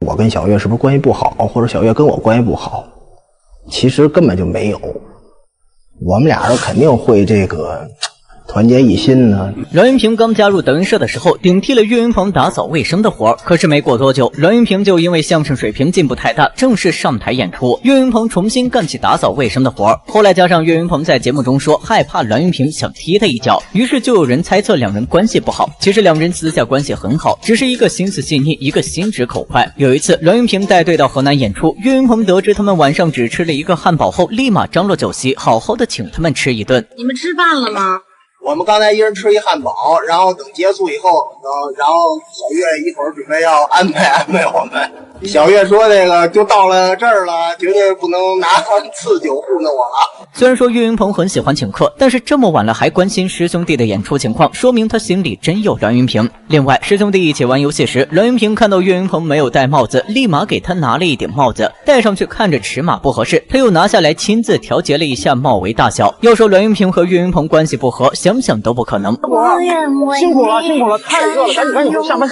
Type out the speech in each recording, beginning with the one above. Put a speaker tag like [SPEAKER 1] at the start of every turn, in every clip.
[SPEAKER 1] 我跟小岳是不是关系不好，或者小岳跟我关系不好？其实根本就没有，我们俩人肯定会这个团结一心呢。
[SPEAKER 2] 栾云平刚加入德云社的时候，顶替了岳云鹏打扫卫生的活儿。可是没过多久，栾云平就因为相声水平进步太大，正式上台演出。岳云鹏重新干起打扫卫生的活儿。后来加上岳云鹏在节目中说害怕栾云平想踢他一脚，于是就有人猜测两人关系不好。其实两人私下关系很好，只是一个心思细腻，一个心直口快。有一次，栾云平带队到河南演出，岳云鹏得知他们晚上只吃了一个汉堡后，立马张罗酒席，好好的请他们吃一顿。
[SPEAKER 3] 你们吃饭了吗？
[SPEAKER 1] 我们刚才一人吃一汉堡，然后等结束以后，然后小岳一会儿准备要安排我们。小岳说那个就到了这儿了，绝对不能拿赐酒糊弄我了。
[SPEAKER 2] 虽然说岳云鹏很喜欢请客，但是这么晚了还关心师兄弟的演出情况，说明他心里真有栾云平。另外，师兄弟一起玩游戏时，栾云平看到岳云鹏没有戴帽子，立马给他拿了一顶帽子，戴上去看着尺码不合适，他又拿下来亲自调节了一下帽围大小。要说栾云平和岳云鹏关系不和，想想都不可能。
[SPEAKER 4] 辛苦了，太热了，赶紧下班。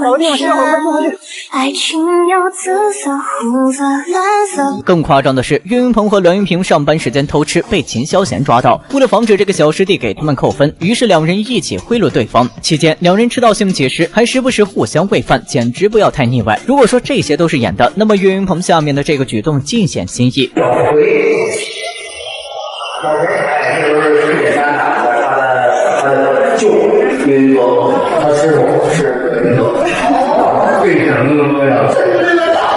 [SPEAKER 4] 找个地方歇会儿，快送回去。
[SPEAKER 5] 爱情有紫色、红色、蓝色。
[SPEAKER 2] 更夸张的是，岳云鹏和栾云平上班时间偷吃被秦霄贤抓到，为了防止这个小师弟给他们扣分，于是两人一起贿赂对方。期间两人吃到兴起时，还时不时互相喂饭，简直不要太腻歪。如果说这些都是演的，那么岳云鹏下面的这个举动尽显心意。
[SPEAKER 6] 就岳云鹏，他师傅是岳云鹏，为什么呀？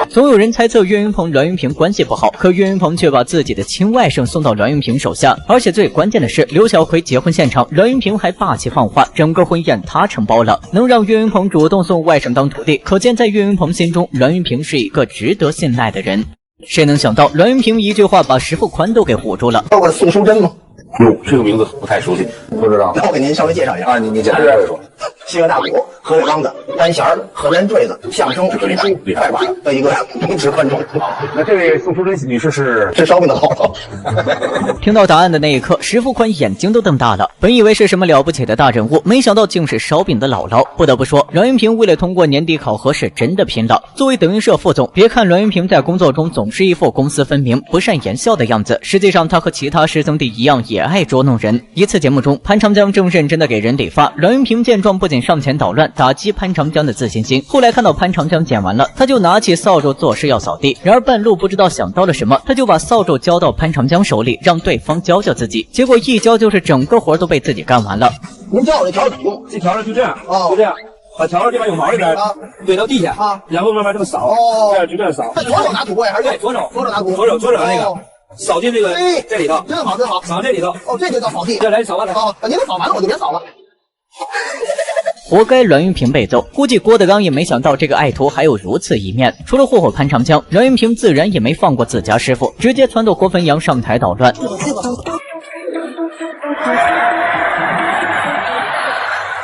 [SPEAKER 2] 总有人猜测岳云鹏、栾云平关系不好，可岳云鹏却把自己的亲外甥送到栾云平手下，而且最关键的是，刘小葵结婚现场，栾云平还霸气放话，整个婚宴他承包了，能让岳云鹏主动送外甥当徒弟，可见在岳云鹏心中，栾云平是一个值得信赖的人。谁能想到，栾云平一句话把石富宽都给唬住了。
[SPEAKER 1] 我宋淑珍吗？
[SPEAKER 6] 哟，这个名字不太熟悉，不知道。
[SPEAKER 1] 那我给您稍微介绍一下
[SPEAKER 6] 啊，你简单说一说。
[SPEAKER 1] 西岳大鼓、河北梆子、单弦、河南坠子、相声、评书、快板的一个名实观众。
[SPEAKER 6] 那这位宋淑珍女士是
[SPEAKER 1] 烧饼的姥姥。
[SPEAKER 2] 听到答案的那一刻，石富宽眼睛都瞪大了。本以为是什么了不起的大人物，没想到竟是烧饼的姥姥。不得不说，栾云平为了通过年底考核是真的拼了。作为德云社副总，别看栾云平在工作中总是一副公私分明、不善言笑的样子，实际上他和其他师兄弟一样，也爱捉弄人。一次节目中，潘长江正认真的给人理发，栾云平见状不仅上前捣乱，打击潘长江的自信心。后来看到潘长江剪完了，他就拿起扫帚做事要扫地，然而半路不知道想到了什么，他就把扫帚交到潘长江手里，让对方教教自己。结果一教就是整个活都被自己干完了。
[SPEAKER 1] 您教我这条怎么用？
[SPEAKER 4] 这条就这样，就这样。把条这边有毛这边怼到地下然后慢慢这么扫，这样就这样扫。
[SPEAKER 1] 左手拿土锅还是
[SPEAKER 4] 左手
[SPEAKER 1] 拿土？
[SPEAKER 4] 左手那个扫进这个这里头，
[SPEAKER 1] 真好，
[SPEAKER 4] 扫这里头。
[SPEAKER 1] 这就叫扫地。
[SPEAKER 4] 再来扫完了。
[SPEAKER 1] 您都扫完了，我就别扫了。
[SPEAKER 2] 活该栾云平被揍，估计郭德纲也没想到这个爱徒还有如此一面。除了霍霍潘长江，栾云平自然也没放过自家师傅，直接撺掇郭汾阳上台捣乱。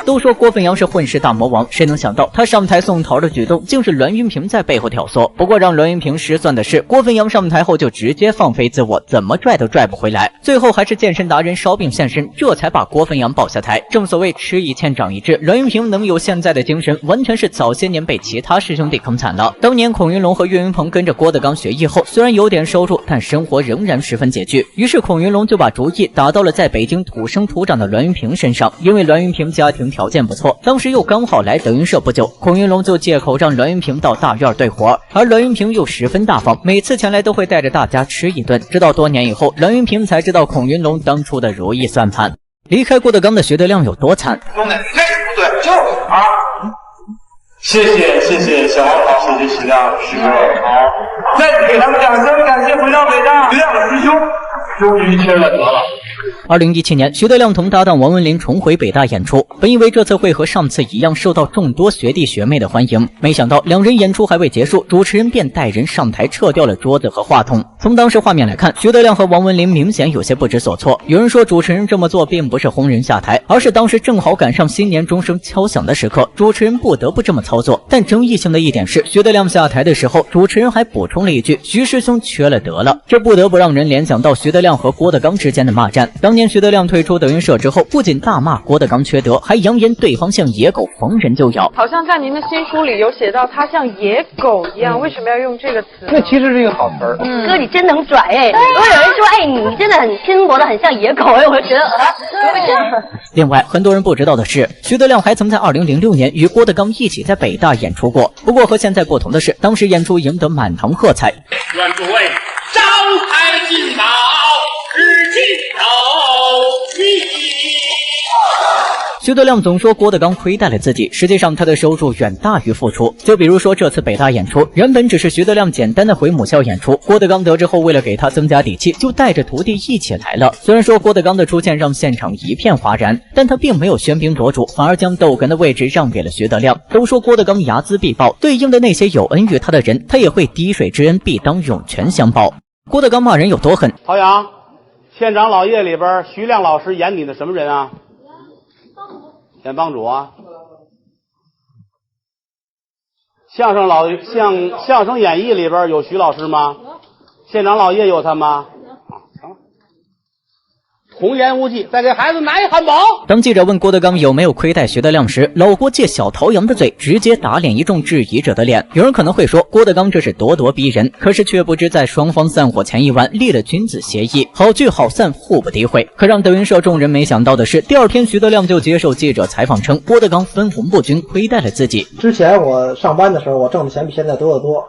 [SPEAKER 2] 都说郭汾阳是混世大魔王，谁能想到他上台送桃的举动竟是栾云平在背后挑唆。不过让栾云平失算的是，郭汾阳上台后就直接放飞自我，怎么拽都拽不回来。最后还是健身达人烧饼现身，这才把郭汾阳抱下台。正所谓吃一堑长一智，栾云平能有现在的精神，完全是早些年被其他师兄弟坑惨了。当年孔云龙和岳云鹏跟着郭德纲学艺后，虽然有点收入，但生活仍然十分拮据。于是孔云龙就把主意打到了在北京土生土长的栾云平身上，因为栾云平家庭条件不错，当时又刚好来德云社不久，孔云龙就借口让栾云平到大院对活，而栾云平又十分大方，每次前来都会带着大家吃一顿。直到多年以后，栾云平才知道孔云龙当初的如意算盘。离开郭德纲的徐德亮有多惨？
[SPEAKER 7] 兄弟，那不对，就是啊！谢谢小王好，谢谢徐亮师哥好，再次给他们掌声，感谢回到北大徐亮的师兄，终于签了得了。
[SPEAKER 2] 2017年，徐德亮同搭档王文林重回北大演出，本以为这次会和上次一样受到众多学弟学妹的欢迎，没想到两人演出还未结束，主持人便带人上台撤掉了桌子和话筒。从当时画面来看，徐德亮和王文林明显有些不知所措。有人说主持人这么做并不是轰人下台，而是当时正好赶上新年钟声敲响的时刻，主持人不得不这么操作。但争议性的一点是，徐德亮下台的时候，主持人还补充了一句：“徐师兄缺了德了。”这不得不让人联想到徐德亮和郭德纲之间的骂战。当年徐德亮退出德云社之后，不仅大骂郭德纲缺德，还扬言对方像野狗，逢人就咬。
[SPEAKER 3] 好像在您的新书里有写到他像野狗一样，为什么要用这个词呢？
[SPEAKER 8] 那其实是一个好词儿。
[SPEAKER 9] 哥，你真能拽哎！如果有人说哎，你真的很拼搏的很像野狗哎，我就觉得
[SPEAKER 2] 另外，很多人不知道的是，徐德亮还曾在2006年与郭德纲一起在北大演出过。不过和现在不同的是，当时演出赢得满堂喝彩。
[SPEAKER 7] 愿诸位招财进宝，日进斗金。
[SPEAKER 2] 徐德亮总说郭德纲亏待了自己，实际上他的收入远大于付出。就比如说这次北大演出，原本只是徐德亮简单的回母校演出，郭德纲得知后为了给他增加底气，就带着徒弟一起来了。虽然说郭德纲的出现让现场一片哗然，但他并没有喧宾夺主，反而将逗哏的位置让给了徐德亮。都说郭德纲睚眦必报，对应的那些有恩于他的人，他也会滴水之恩必当涌泉相报。郭德纲骂人有多狠？
[SPEAKER 10] 陶阳，县长老爷里边徐亮老师演你的什么人啊？演帮主啊。相声演义里边有徐老师吗？县长老爷有他吗？童言无忌，再给孩子拿一汉堡。
[SPEAKER 2] 当记者问郭德纲有没有亏待徐德亮时，老郭借小陶阳的嘴，直接打脸一众质疑者的脸。有人可能会说郭德纲这是咄咄逼人，可是却不知在双方散伙前一晚立了君子协议，好聚好散，互不诋毁。可让德云社众人没想到的是，第二天徐德亮就接受记者采访称，郭德纲分红不均，亏待了自己。
[SPEAKER 11] 之前我上班的时候，我挣的钱比现在多得多。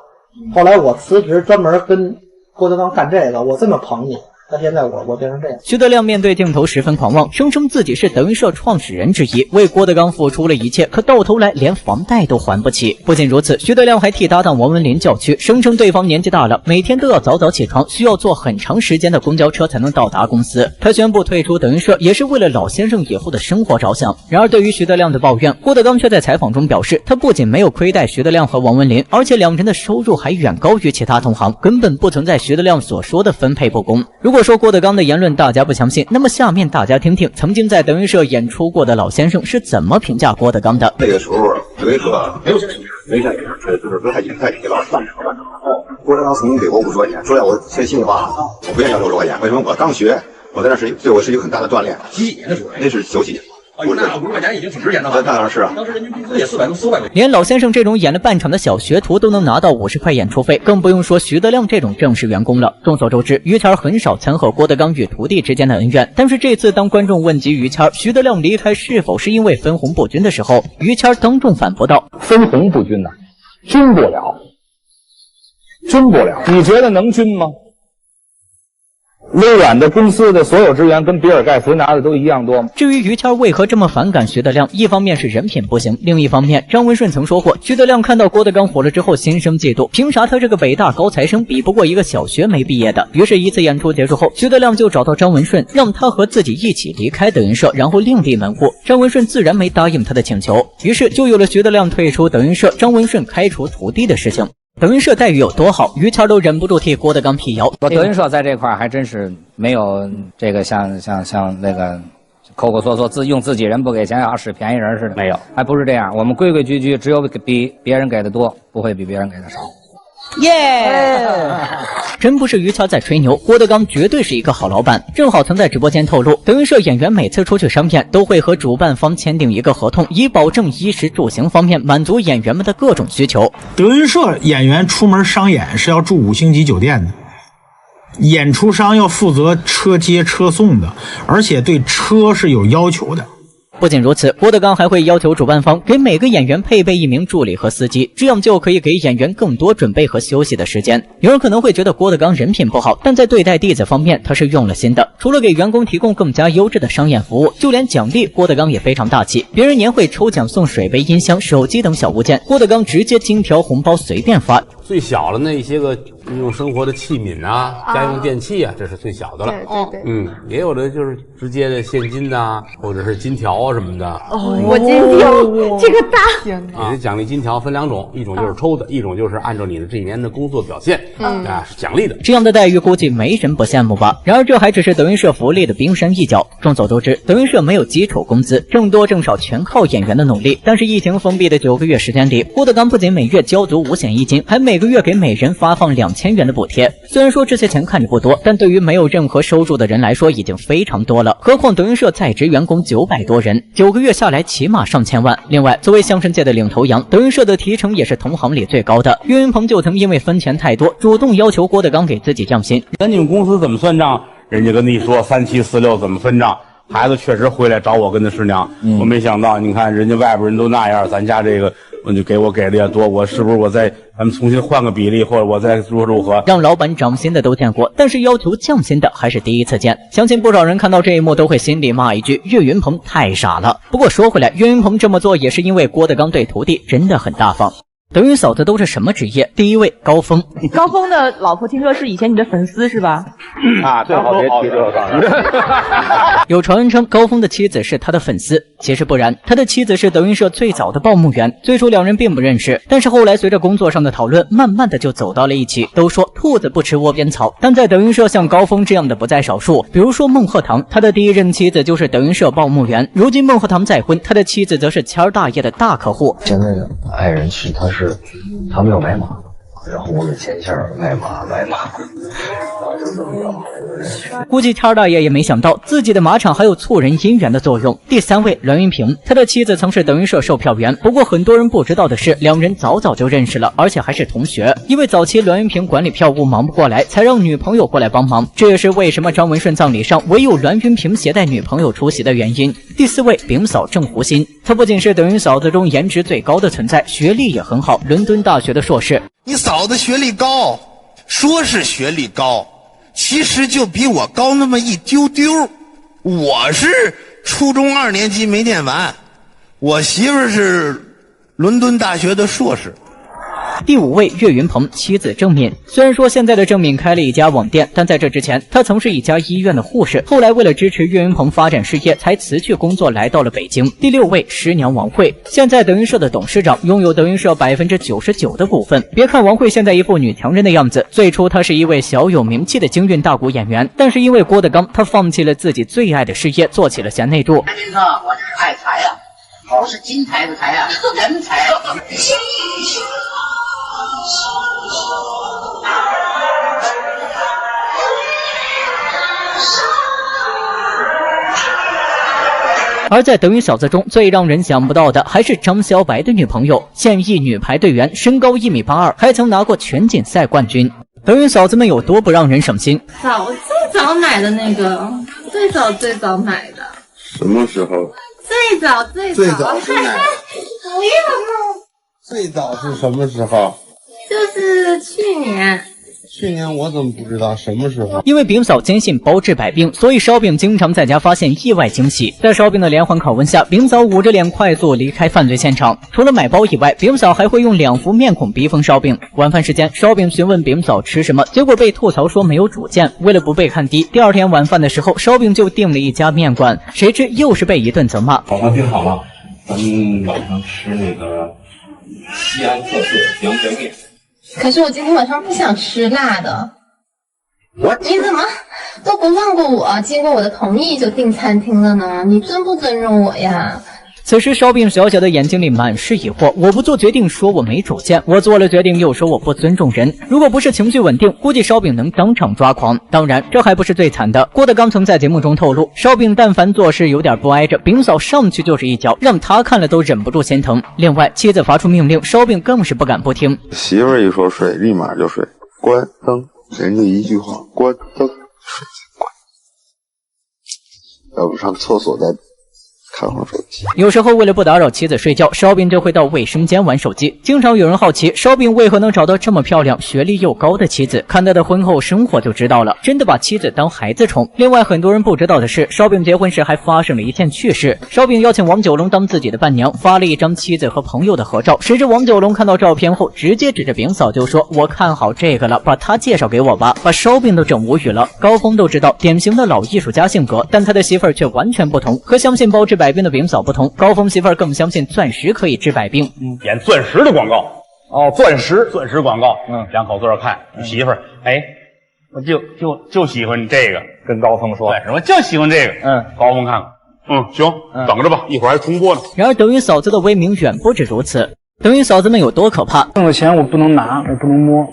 [SPEAKER 11] 后来我辞职，专门跟郭德纲干这个，我这么捧你。但现在我变成这样。
[SPEAKER 2] 徐德亮面对镜头十分狂妄，声称自己是德云社创始人之一，为郭德纲付出了一切，可到头来连房贷都还不起。不仅如此，徐德亮还替搭档王文林叫屈，声称对方年纪大了，每天都要早早起床，需要坐很长时间的公交车才能到达公司。他宣布退出德云社，也是为了老先生以后的生活着想。然而对于徐德亮的抱怨，郭德纲却在采访中表示，他不仅没有亏待徐德亮和王文林，而且两人的收入还远高于其他同行，根本不存在徐德亮所说的分配不公。如果说郭德纲的言论大家不相信，那么下面大家听听曾经在德云社演出过的老先生是怎么评价郭德纲的。
[SPEAKER 12] 那个时候德云社没有现在就是不太给老半场。郭德纲曾经给过50块钱，说要我说心里话，我不愿意要60块钱。为什么？我刚学，我在那是对我是一个很大的锻炼。几年的时候？那是97年。那50块钱已经挺值钱的了。当然是啊，当时人均工资也400多400块钱。
[SPEAKER 2] 连老先生这种演了半场的小学徒都能拿到50块演出费，更不用说徐德亮这种正式员工了。众所周知，于谦很少掺和郭德纲与徒弟之间的恩怨，但是这次当观众问及于谦徐德亮离开是否是因为分红不均的时候，于谦当众反驳道：“
[SPEAKER 8] 分红不均呐，均不了，均不了。你觉得能均吗？微软的公司的所有职员跟比尔盖茨拿的都一样多吗？”
[SPEAKER 2] 至于于谦为何这么反感徐德亮，一方面是人品不行，另一方面张文顺曾说过，徐德亮看到郭德纲火了之后心生嫉妒，凭啥他这个北大高材生比不过一个小学没毕业的。于是一次演出结束后，徐德亮就找到张文顺，让他和自己一起离开德云社，然后另立门户。张文顺自然没答应他的请求，于是就有了徐德亮退出德云社，张文顺开除徒弟的事情。德云社待遇有多好，于谦都忍不住替郭德纲辟谣。
[SPEAKER 13] 德云社在这块还真是没有这个像那个抠抠缩缩用自己人不给钱要使便宜人似的，没有，还不是这样。我们规规矩矩，只有比别人给的多，不会比别人给的少。
[SPEAKER 2] 耶！真不是于谦在吹牛，郭德纲绝对是一个好老板。正好曾在直播间透露，德云社演员每次出去商演都会和主办方签订一个合同，以保证衣食住行方面满足演员们的各种需求。
[SPEAKER 14] 德云社演员出门商演是要住5星级酒店的，演出商要负责车接车送的，而且对车是有要求的。
[SPEAKER 2] 不仅如此，郭德纲还会要求主办方给每个演员配备1名助理和司机，这样就可以给演员更多准备和休息的时间。有人可能会觉得郭德纲人品不好，但在对待弟子方面他是用了心的。除了给员工提供更加优质的商演服务，就连奖励郭德纲也非常大气。别人年会抽奖送水杯、音箱、手机等小物件，郭德纲直接金条红包随便发。
[SPEAKER 15] 最小的那些个用生活的器皿啊，家用电器啊，这是最小的了。
[SPEAKER 3] 对，
[SPEAKER 15] 也有的就是直接的现金呐，或者是金条啊什么的。
[SPEAKER 3] 我金条这个大。
[SPEAKER 15] 也是奖励金条分2种，一种就是抽的，一种就是按照你的这一年的工作表现是奖励的。
[SPEAKER 2] 这样的待遇估计没人不羡慕吧？然而这还只是德云社福利的冰山一角。众所周知，德云社没有基础工资，挣多挣少全靠演员的努力。但是疫情封闭的9个月时间里，郭德纲不仅每月交足5险1金，还每个月给每人发放2000 2000元的补贴。虽然说这些钱看着不多，但对于没有任何收入的人来说已经非常多了。何况德云社在职员工900多人，9个月下来起码上千万。另外，作为相声界的领头羊，德云社的提成也是同行里最高的。岳云鹏就曾因为分钱太多，主动要求郭德纲给自己降薪。
[SPEAKER 15] 那你们公司怎么算账？人家跟你说3746怎么分账？孩子确实回来找我跟他师娘，我没想到，你看人家外边人都那样，咱家这个我就给的也多，我是不是我再咱们重新换个比例，或者我再如何？
[SPEAKER 2] 让老板涨薪的都见过，但是要求降薪的还是第一次见。相信不少人看到这一幕都会心里骂一句：岳云鹏太傻了。不过说回来，岳云鹏这么做也是因为郭德纲对徒弟真的很大方。德云嫂子都是什么职业？第一位高峰。
[SPEAKER 3] 高峰的老婆听说是以前你的粉丝是吧？
[SPEAKER 15] 啊，最好别提这个。
[SPEAKER 2] 有传闻称高峰的妻子是他的粉丝，其实不然，他的妻子是德云社最早的报幕员，最初两人并不认识，但是后来随着工作上的讨论，慢慢的就走到了一起。都说兔子不吃窝边草，但在德云社像高峰这样的不在少数。比如说孟鹤堂，他的第一任妻子就是德云社报幕员，如今孟鹤堂再婚，他的妻子则是谦儿大爷的大客户。
[SPEAKER 16] 现在的爱人是他没有买马，然后我给牵线卖马，然后就这么着。
[SPEAKER 2] 估计谦儿大爷也没想到自己的马场还有促人姻缘的作用。第三位栾云平，他的妻子曾是德云社售票员，不过很多人不知道的是，两人早早就认识了，而且还是同学。因为早期栾云平管理票务忙不过来，才让女朋友过来帮忙，这也是为什么张文顺葬礼上唯有栾云平携带女朋友出席的原因。第四位丙嫂郑胡心，她不仅是德云嫂子中颜值最高的存在，学历也很好，伦敦大学的硕士。
[SPEAKER 17] 你嫂子学历高，说是学历高，其实就比我高那么一丢丢。我是初中2年级没念完，我媳妇是伦敦大学的硕士。
[SPEAKER 2] 第五位岳云鹏，妻子郑敏。虽然说现在的郑敏开了一家网店，但在这之前，她曾是一家医院的护士。后来为了支持岳云鹏发展事业，才辞去工作来到了北京。第六位师娘王慧，现在德云社的董事长，拥有德云社99%的股份。别看王慧现在一副女强人的样子，最初她是一位小有名气的京韵大鼓演员，但是因为郭德纲，她放弃了自己最爱的事业，做起了贤内助。
[SPEAKER 18] 德云社我是爱财呀，不是金财的财呀，人才。
[SPEAKER 2] 而在德云嫂子中，最让人想不到的还是张小白的女朋友，现役女排队员，身高1.82米，还曾拿过全锦赛冠军。德云嫂子们有多不让人省心？
[SPEAKER 19] 我最早买的那个，最早买的。
[SPEAKER 12] 什么时候？
[SPEAKER 19] 最早是哪？
[SPEAKER 17] 不要最早是什么时候？
[SPEAKER 19] 就是去年。
[SPEAKER 17] 去年我怎么不知道什么时候？
[SPEAKER 2] 因为丙嫂坚信包治百病，所以烧饼经常在家发现意外惊喜。在烧饼的连环拷问下，丙嫂捂着脸快速离开犯罪现场。除了买包以外，丙嫂还会用2副面孔逼疯烧饼。晚饭时间，烧饼询问丙嫂吃什么，结果被吐槽说没有主见。为了不被看低，第二天晚饭的时候，烧饼就订了一家面馆，谁知又是被一顿责骂。
[SPEAKER 15] 早饭订好了，咱们晚上吃那个西安特色阳泉面。
[SPEAKER 19] 可是我今天晚上不想吃辣的。你怎么都不问过我，经过我的同意就订餐厅了呢？你尊不尊重我呀？
[SPEAKER 2] 此时烧饼小小的眼睛里满是疑惑，我不做决定说我没主见，我做了决定又说我不尊重人。如果不是情绪稳定，估计烧饼能当场抓狂。当然这还不是最惨的，郭德纲曾在节目中透露，烧饼但凡做事有点不挨着，丙嫂上去就是一脚，让他看了都忍不住心疼。另外妻子发出命令，烧饼更是不敢不听。
[SPEAKER 12] 媳妇一说睡立马就睡，关灯，人家一句话关灯睡关，要不上厕所再看会儿手机。
[SPEAKER 2] 有时候为了不打扰妻子睡觉，烧饼就会到卫生间玩手机。经常有人好奇，烧饼为何能找到这么漂亮、学历又高的妻子？看他的婚后生活就知道了，真的把妻子当孩子宠。另外，很多人不知道的是，烧饼结婚时还发生了一件趣事。烧饼邀请王九龙当自己的伴娘，发了一张妻子和朋友的合照。谁知王九龙看到照片后，直接指着丙嫂就说：“我看好这个了，把她介绍给我吧。”把烧饼都整无语了。高峰都知道，典型的老艺术家性格，但他的媳妇儿却完全不同，和相信包治百病的丙嫂不同，高峰媳妇儿更相信钻石可以治百病。
[SPEAKER 15] 演钻石的广告哦，钻石广告，两口坐着看，媳妇儿，哎，我就喜欢这个，
[SPEAKER 8] 跟高峰说，
[SPEAKER 15] 钻石，我就喜欢这个，高峰看看，行，等着吧，一会儿还重播呢。
[SPEAKER 2] 然而德云嫂子的威名远不止如此，德云嫂子们有多可怕？
[SPEAKER 20] 挣了钱我不能拿，我不能摸。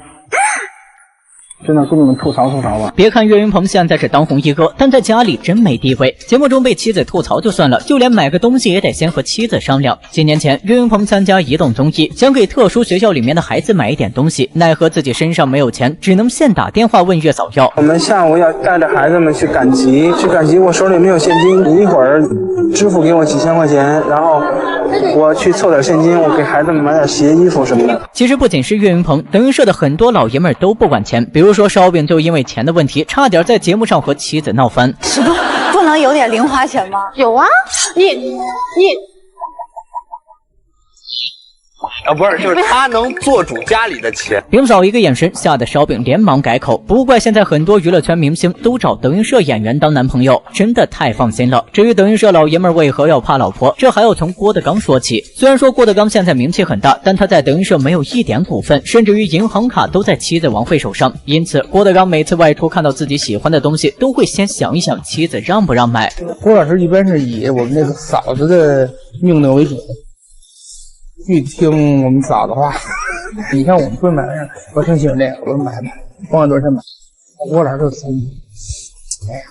[SPEAKER 20] 真的跟你们吐槽吐槽吧。
[SPEAKER 2] 别看岳云鹏现在是当红一哥，但在家里真没地位。节目中被妻子吐槽就算了，就连买个东西也得先和妻子商量。几年前，岳云鹏参加移动综艺，想给特殊学校里面的孩子买一点东西，奈何自己身上没有钱，只能现打电话问岳嫂要。
[SPEAKER 20] 我们下午要带着孩子们去赶集，我手里没有现金，你一会儿支付给我几千块钱，然后我去凑点现金，我给孩子们买点鞋、衣服什么的。
[SPEAKER 2] 其实不仅是岳云鹏，德云社的很多老爷们儿都不管钱，比如说烧饼就因为钱的问题，差点在节目上和妻子闹翻。
[SPEAKER 21] 师哥，不能有点零花钱吗？
[SPEAKER 3] 有啊，你。
[SPEAKER 22] 不是，就是他能做主家里的钱。
[SPEAKER 2] 饼嫂一个眼神，吓得烧饼连忙改口。不怪现在很多娱乐圈明星都找德云社演员当男朋友，真的太放心了。至于德云社老爷们为何要怕老婆，这还要从郭德纲说起。虽然说郭德纲现在名气很大，但他在德云社没有一点股份，甚至于银行卡都在妻子王慧手上。因此，郭德纲每次外出看到自己喜欢的东西，都会先想一想妻子让不让买。
[SPEAKER 20] 郭老师一般是以我们那个嫂子的命令为主。去听我们嫂子话，你看我们会买的，我挺喜欢这个，我说买吧，甭管多少钱买。我老就怂，哎呀，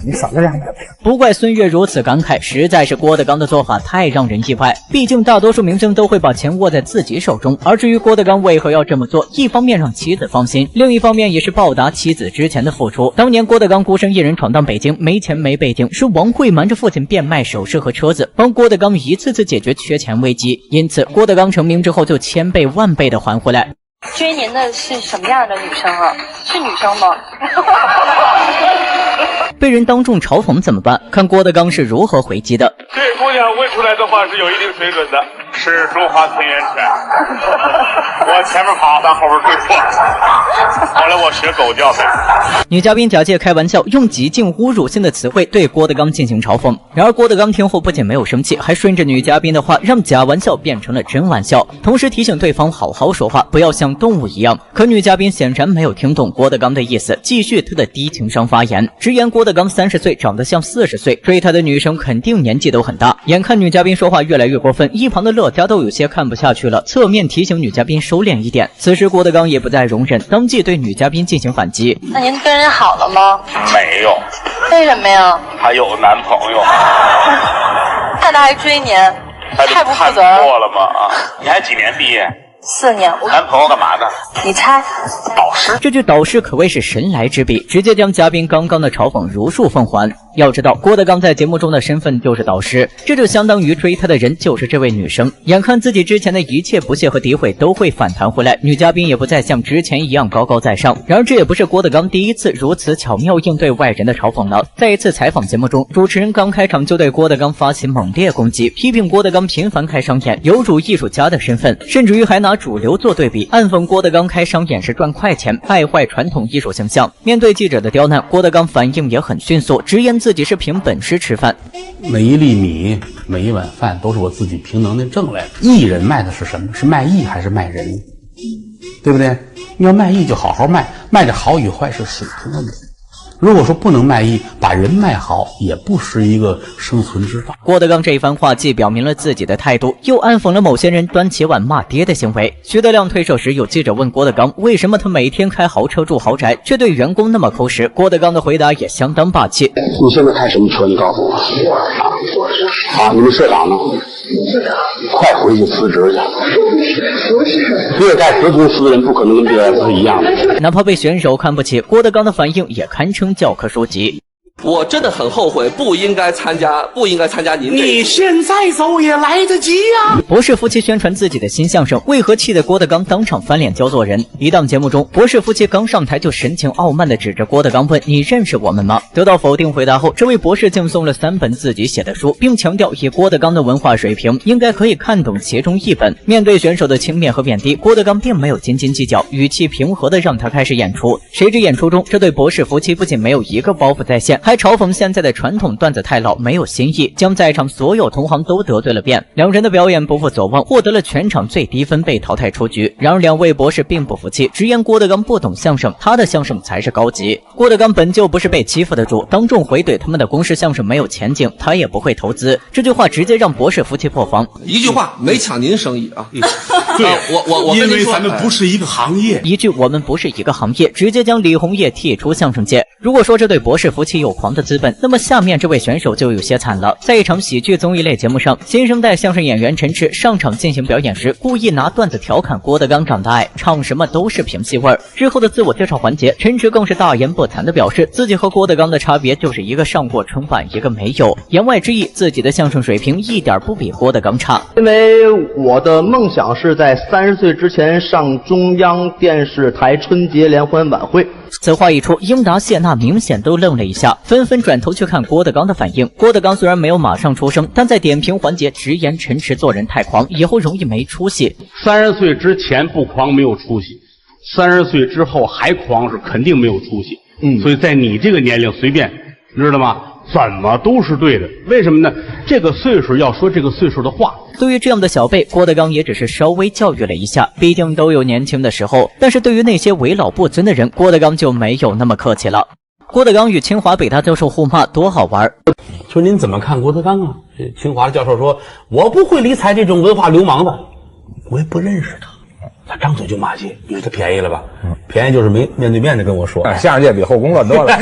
[SPEAKER 20] 你嫂子让买吧。
[SPEAKER 2] 不怪孙越如此感慨，实在是郭德纲的做法太让人意外。毕竟大多数明星都会把钱握在自己手中，而至于郭德纲为何要这么做，一方面让妻子放心，另一方面也是报答妻子之前的付出。当年郭德纲孤身一人闯荡北京，没钱没背景，是王慧瞒着父亲变卖首饰和车子，帮郭德纲一次次解决缺钱危机。因此郭德纲成名之后就千倍万倍的还回来。
[SPEAKER 3] 追您的是什么样的女生啊？是女生吗？
[SPEAKER 2] 被人当众嘲讽怎么办？看郭德纲是如何回击的。
[SPEAKER 7] 这姑娘问出来的话是有一定水准的，是中华田园犬。我前面跑，但后边追错了。后来我学狗叫呗。
[SPEAKER 2] 女嘉宾假借开玩笑，用极尽侮辱性的词汇对郭德纲进行嘲讽。然而郭德纲听后不仅没有生气，还顺着女嘉宾的话，让假玩笑变成了真玩笑，同时提醒对方好好说话，不要像动物一样。可女嘉宾显然没有听懂郭德纲的意思，继续他的低情商发言，直言郭德纲30岁长得像40岁，追他的女生肯定年纪都很大。眼看女嘉宾说话越来越过分，一旁的乐嘉都有些看不下去了，侧面提醒女嘉宾收敛一点。此时郭德纲也不再容忍，当即对女嘉宾进行反击。
[SPEAKER 3] 那您跟人好了吗？
[SPEAKER 7] 没有。
[SPEAKER 3] 为什么呀？
[SPEAKER 7] 她有男朋友。
[SPEAKER 3] 那他还追您，太不负责
[SPEAKER 7] 任。过了吗？啊，你还几年毕业
[SPEAKER 3] ？4年。
[SPEAKER 7] 男朋友干嘛的？
[SPEAKER 3] 你猜？
[SPEAKER 7] 导师。
[SPEAKER 2] 这句导师可谓是神来之笔，直接将嘉宾刚刚的嘲讽如数奉还。要知道郭德纲在节目中的身份就是导师，这就相当于追他的人就是这位女生。眼看自己之前的一切不屑和诋毁都会反弹回来，女嘉宾也不再像之前一样高高在上。然而这也不是郭德纲第一次如此巧妙应对外人的嘲讽了。在一次采访节目中，主持人刚开场就对郭德纲发起猛烈攻击，批评郭德纲频繁开商演，有辱艺术家的身份，甚至于还拿主流做对比，暗讽郭德纲开商演是赚快钱，败坏传统艺术形象。面对记者的刁难，郭德纲反应也很迅速，直言自己是凭本事吃饭，
[SPEAKER 15] 每一粒米每一碗饭都是我自己凭能耐挣来的。艺人卖的是什么？是卖艺还是卖人？对不对？你要卖艺就好好卖，卖的好与坏是水平问题。如果说不能卖艺，把人卖好也不是一个生存之道。
[SPEAKER 2] 郭德纲这一番话既表明了自己的态度，又暗讽了某些人端起碗骂爹的行为。徐德亮退社时，有记者问郭德纲为什么他每天开豪车住豪宅，却对员工那么抠食。郭德纲的回答也相当霸气：
[SPEAKER 6] 你现在开什么车？你告诉我。啊，你们社长呢？快回去辞职去！比尔盖茨公司的人不可能跟比尔盖茨一样的。
[SPEAKER 2] 哪怕被选手看不起，郭德纲的反应也堪称教科书级。
[SPEAKER 23] 我真的很后悔，不应该参加您。
[SPEAKER 24] 你现在走也来得及呀！
[SPEAKER 2] 博士夫妻宣传自己的新相声，为何气得郭德纲当场翻脸教做人？一档节目中，博士夫妻刚上台就神情傲慢地指着郭德纲问：“你认识我们吗？”得到否定回答后，这位博士竟送了3本自己写的书，并强调以郭德纲的文化水平，应该可以看懂其中1本。面对选手的轻蔑和贬低，郭德纲并没有斤斤计较，语气平和地让他开始演出。谁知演出中，这对博士夫妻不仅没有一个包袱在线，还嘲讽现在的传统段子太老，没有新意，将在场所有同行都得罪了遍。两人的表演不负所望，获得了全场最低分，被淘汰出局。然而两位博士并不服气，直言郭德纲不懂相声，他的相声才是高级。郭德纲本就不是被欺负的主，当众回怼他们的公式相声没有前景，他也不会投资。这句话直接让博士夫妻破防。
[SPEAKER 23] 一句话没抢您生意啊！
[SPEAKER 15] 对，
[SPEAKER 23] 我
[SPEAKER 15] 因为咱们不是一个行业。
[SPEAKER 2] 一句我们不是一个行业，直接将李洪业剔出相声界。如果说这对博士夫妻有狂的资本，那么下面这位选手就有些惨了。在一场喜剧综艺类节目上，新生代相声演员陈池上场进行表演时，故意拿段子调侃郭德纲长得矮，唱什么都是平戏味儿。之后的自我介绍环节，陈池更是大言不惭地表示，自己和郭德纲的差别就是一个上过春晚，一个没有。言外之意，自己的相声水平一点不比郭德纲差。
[SPEAKER 1] 因为我的梦想是在30岁之前上中央电视台春节联欢晚会。
[SPEAKER 2] 此话一出，英达、谢娜明显都愣了一下，纷纷转头去看郭德纲的反应。郭德纲虽然没有马上出声，但在点评环节直言陈池做人太狂，以后容易没出息。
[SPEAKER 15] 30岁之前不狂没有出息，30岁之后还狂是肯定没有出息。所以在你这个年龄随便，知道吗？怎么都是对的。为什么呢？这个岁数要说这个岁数的话。
[SPEAKER 2] 对于这样的小辈，郭德纲也只是稍微教育了一下，毕竟都有年轻的时候。但是对于那些为老不尊的人，郭德纲就没有那么客气了。郭德纲与清华北大教授互骂，多好玩！
[SPEAKER 4] 说您怎么看郭德纲啊？清华的教授说：“我不会理睬这种文化流氓的，我也不认识他。”他张嘴就骂街，你说他便宜了吧？便宜就是没面对面的跟我说，
[SPEAKER 8] 相声界比后宫乱多了。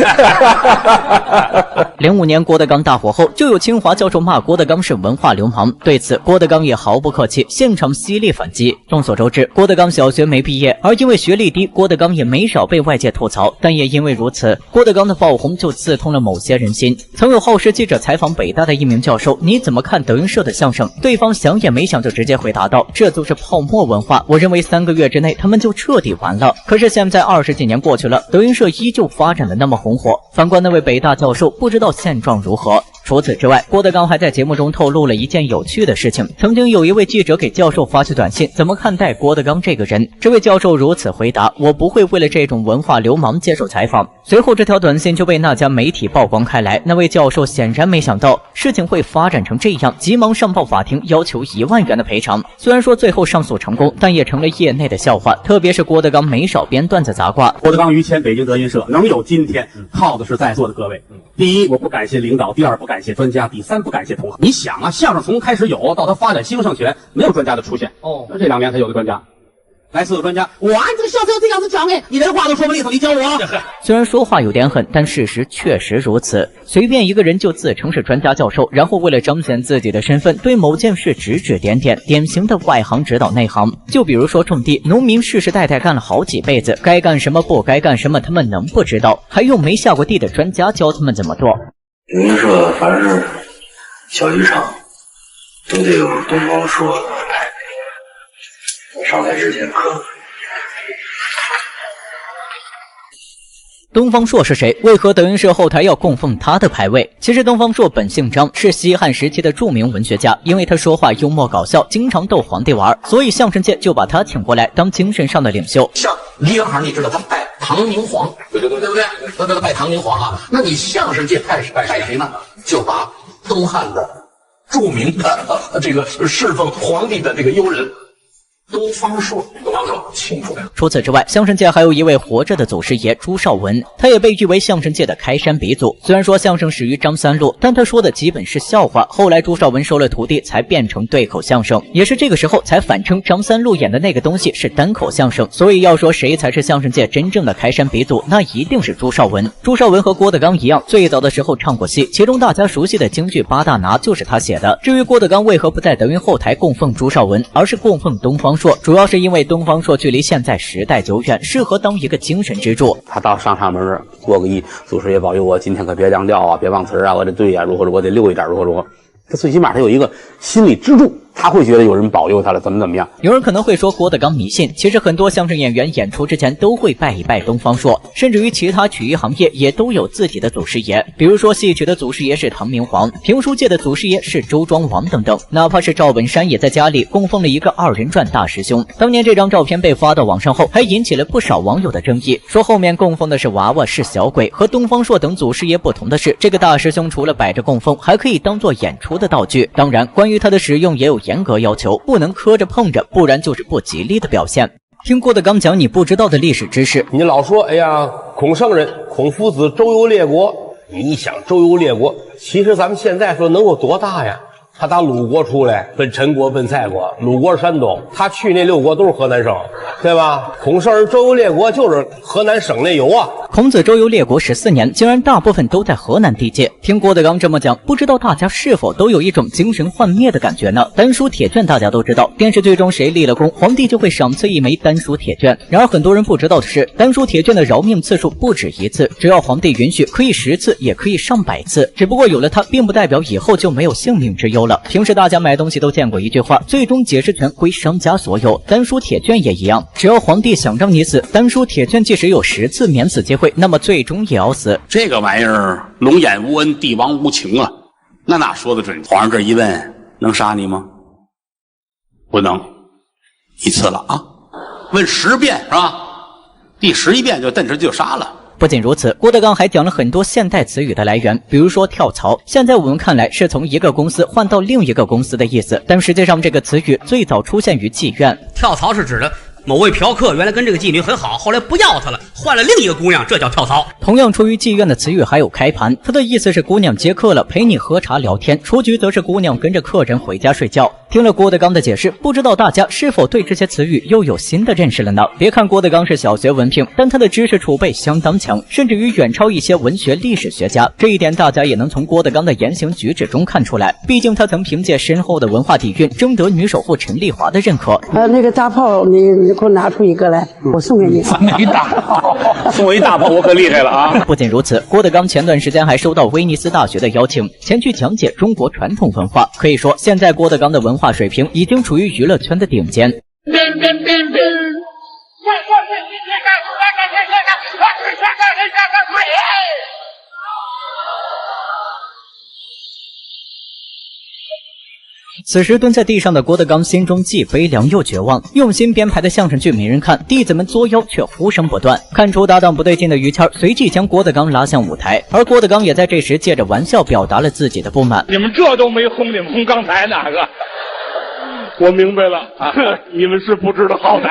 [SPEAKER 2] 05年郭德纲大火后，就有清华教授骂郭德纲是文化流氓，对此郭德纲也毫不客气，现场犀利反击。众所周知，郭德纲小学没毕业，而因为学历低，郭德纲也没少被外界吐槽。但也因为如此，郭德纲的爆红就刺痛了某些人心。曾有好事记者采访北大的一名教授：“你怎么看德云社的相声？”对方想也没想就直接回答道：“这就是泡沫文化，我认为3个月之内他们就彻底完了。”可是现在20几年过去了，德云社依旧发展的那么红火。反观那位北大教授，不知道现状如何。除此之外，郭德纲还在节目中透露了一件有趣的事情。曾经有一位记者给教授发去短信，怎么看待郭德纲这个人？这位教授如此回答：“我不会为了这种文化流氓接受采访。”随后这条短信就被那家媒体曝光开来。那位教授显然没想到事情会发展成这样，急忙上报法庭，要求1万元的赔偿。虽然说最后上诉成功，但也成了业内的笑话。特别是郭德纲没少编段子砸挂。
[SPEAKER 4] 郭德纲于前北京德云社能有今天，靠的是在座的各位。第一，我不感谢领导；第二，不感谢专家；第三，不感谢同行。你想啊，相声从开始有到它发展兴盛起来，没有专家的出现。那这2年才有的专家。来4个专家，我按这个相声这样子讲哎，你连话都说不利索，你教我。
[SPEAKER 2] 虽然说话有点狠，但事实确实如此。随便一个人就自称是专家教授，然后为了彰显自己的身份，对某件事指指点点，典型的外行指导内行。就比如说种地，农民世世代代干了好几辈子，该干什么不该干什么，他们能不知道？还用没下过地的专家教他们怎么做？
[SPEAKER 16] 德云社凡是小剧场都得有东方朔排位，上台之前课。
[SPEAKER 2] 东方朔是谁？为何德云社后台要供奉他的牌位？其实东方朔本姓张，是西汉时期的著名文学家。因为他说话幽默搞笑，经常逗皇帝玩，所以相声界就把他请过来当精神上的领袖。
[SPEAKER 18] 像梨园行，你知道他拜唐明皇，对不对？他拜唐明皇啊。那你相声界拜谁呢？就把东汉的著名的这个侍奉皇帝的这个幽人东方朔请出来。
[SPEAKER 2] 除此之外，相声界还有一位活着的祖师爷朱绍文，他也被誉为相声界的开山鼻祖。虽然说相声始于张三路，但他说的基本是笑话。后来朱绍文收了徒弟，才变成对口相声，也是这个时候才反称张三路演的那个东西是单口相声。所以要说谁才是相声界真正的开山鼻祖，那一定是朱绍文。朱绍文和郭德纲一样，最早的时候唱过戏，其中大家熟悉的京剧《八大拿》就是他写的。至于郭德纲为何不在德云后台供奉朱绍文，而是供奉东方朔，主要是因为东方朔距离现在时代久远，适合当一个精神支柱。
[SPEAKER 4] 他到上场门过个揖，祖师爷保佑我今天可别亮调啊，别忘词啊，我得对啊，如何我得溜一点，如何。他最起码他有一个心理支柱。
[SPEAKER 15] 他会觉得有人保佑他了，怎么样？
[SPEAKER 2] 有人可能会说郭德纲迷信，其实很多相声演员演出之前都会拜一拜东方朔，甚至于其他曲艺行业也都有自己的祖师爷。比如说戏曲的祖师爷是唐明皇，评书界的祖师爷是周庄王等等。哪怕是赵本山也在家里供奉了一个二人转大师兄。当年这张照片被发到网上后，还引起了不少网友的争议，说后面供奉的是娃娃是小鬼。和东方朔等祖师爷不同的是，这个大师兄除了摆着供奉，还可以当做演出的道具。当然，关于他的使用也有严格要求，不能磕着碰着，不然就是不吉利的表现。听郭德纲讲你不知道的历史知识，
[SPEAKER 5] 你老说哎呀，孔圣人、孔夫子周游列国，你想周游列国，其实咱们现在说能有多大呀？他打鲁国出来，奔陈国、奔蔡国，鲁国是山东，他去那6国都是河南省，对吧？孔圣人周游列国就是河南省内游啊。
[SPEAKER 2] 孔子周游列国14年，竟然大部分都在河南地界。听郭德纲这么讲，不知道大家是否都有一种精神幻灭的感觉呢？丹书铁券大家都知道，电视剧中谁立了功，皇帝就会赏赐一枚丹书铁券。然而很多人不知道的是，丹书铁券的饶命次数不止1次，只要皇帝允许，可以10次，也可以上百次。只不过有了它，并不代表以后就没有性命之忧了。平时大家买东西都见过一句话，最终解释权归商家所有，丹书铁券也一样，只要皇帝想让你死，丹书铁券即使有10次免死机会，那么最终也要死。
[SPEAKER 4] 这个玩意儿，龙眼无恩，帝王无情啊，那哪说得准？皇上这一问，能杀你吗？不能，1次了啊，问10遍是吧？第11遍就瞪直就杀了。
[SPEAKER 2] 不仅如此，郭德纲还讲了很多现代词语的来源，比如说跳槽，现在我们看来是从一个公司换到另一个公司的意思，但实际上这个词语最早出现于妓院。
[SPEAKER 9] 跳槽是指的某位嫖客原来跟这个妓女很好，后来不要她了，换了另一个姑娘，这叫跳槽。
[SPEAKER 2] 同样出于妓院的词语还有开盘，它的意思是姑娘接客了，陪你喝茶聊天；出局则是姑娘跟着客人回家睡觉。听了郭德纲的解释，不知道大家是否对这些词语又有新的认识了呢？别看郭德纲是小学文凭，但他的知识储备相当强，甚至于远超一些文学历史学家。这一点大家也能从郭德纲的言行举止中看出来，毕竟他曾凭借深厚的文化底蕴争得女首富陈丽华的认可。
[SPEAKER 10] 那个大炮你给我拿出一个来，我送给你。
[SPEAKER 15] 送一大炮，送我一大炮，我可厉害了啊！
[SPEAKER 2] 不仅如此，郭德纲前段时间还收到威尼斯大学的邀请，前去讲解中国传统文化。可以说，现在郭德纲的文化水平已经处于娱乐圈的顶尖。此时蹲在地上的郭德纲心中既悲凉又绝望，用心编排的相声剧没人看，弟子们作妖却呼声不断。看出搭档不对劲的于谦随即将郭德纲拉向舞台，而郭德纲也在这时借着玩笑表达了自己的不满。
[SPEAKER 7] 你们这都没轰，你们轰刚才那个，我明白了，你们是不知道好歹。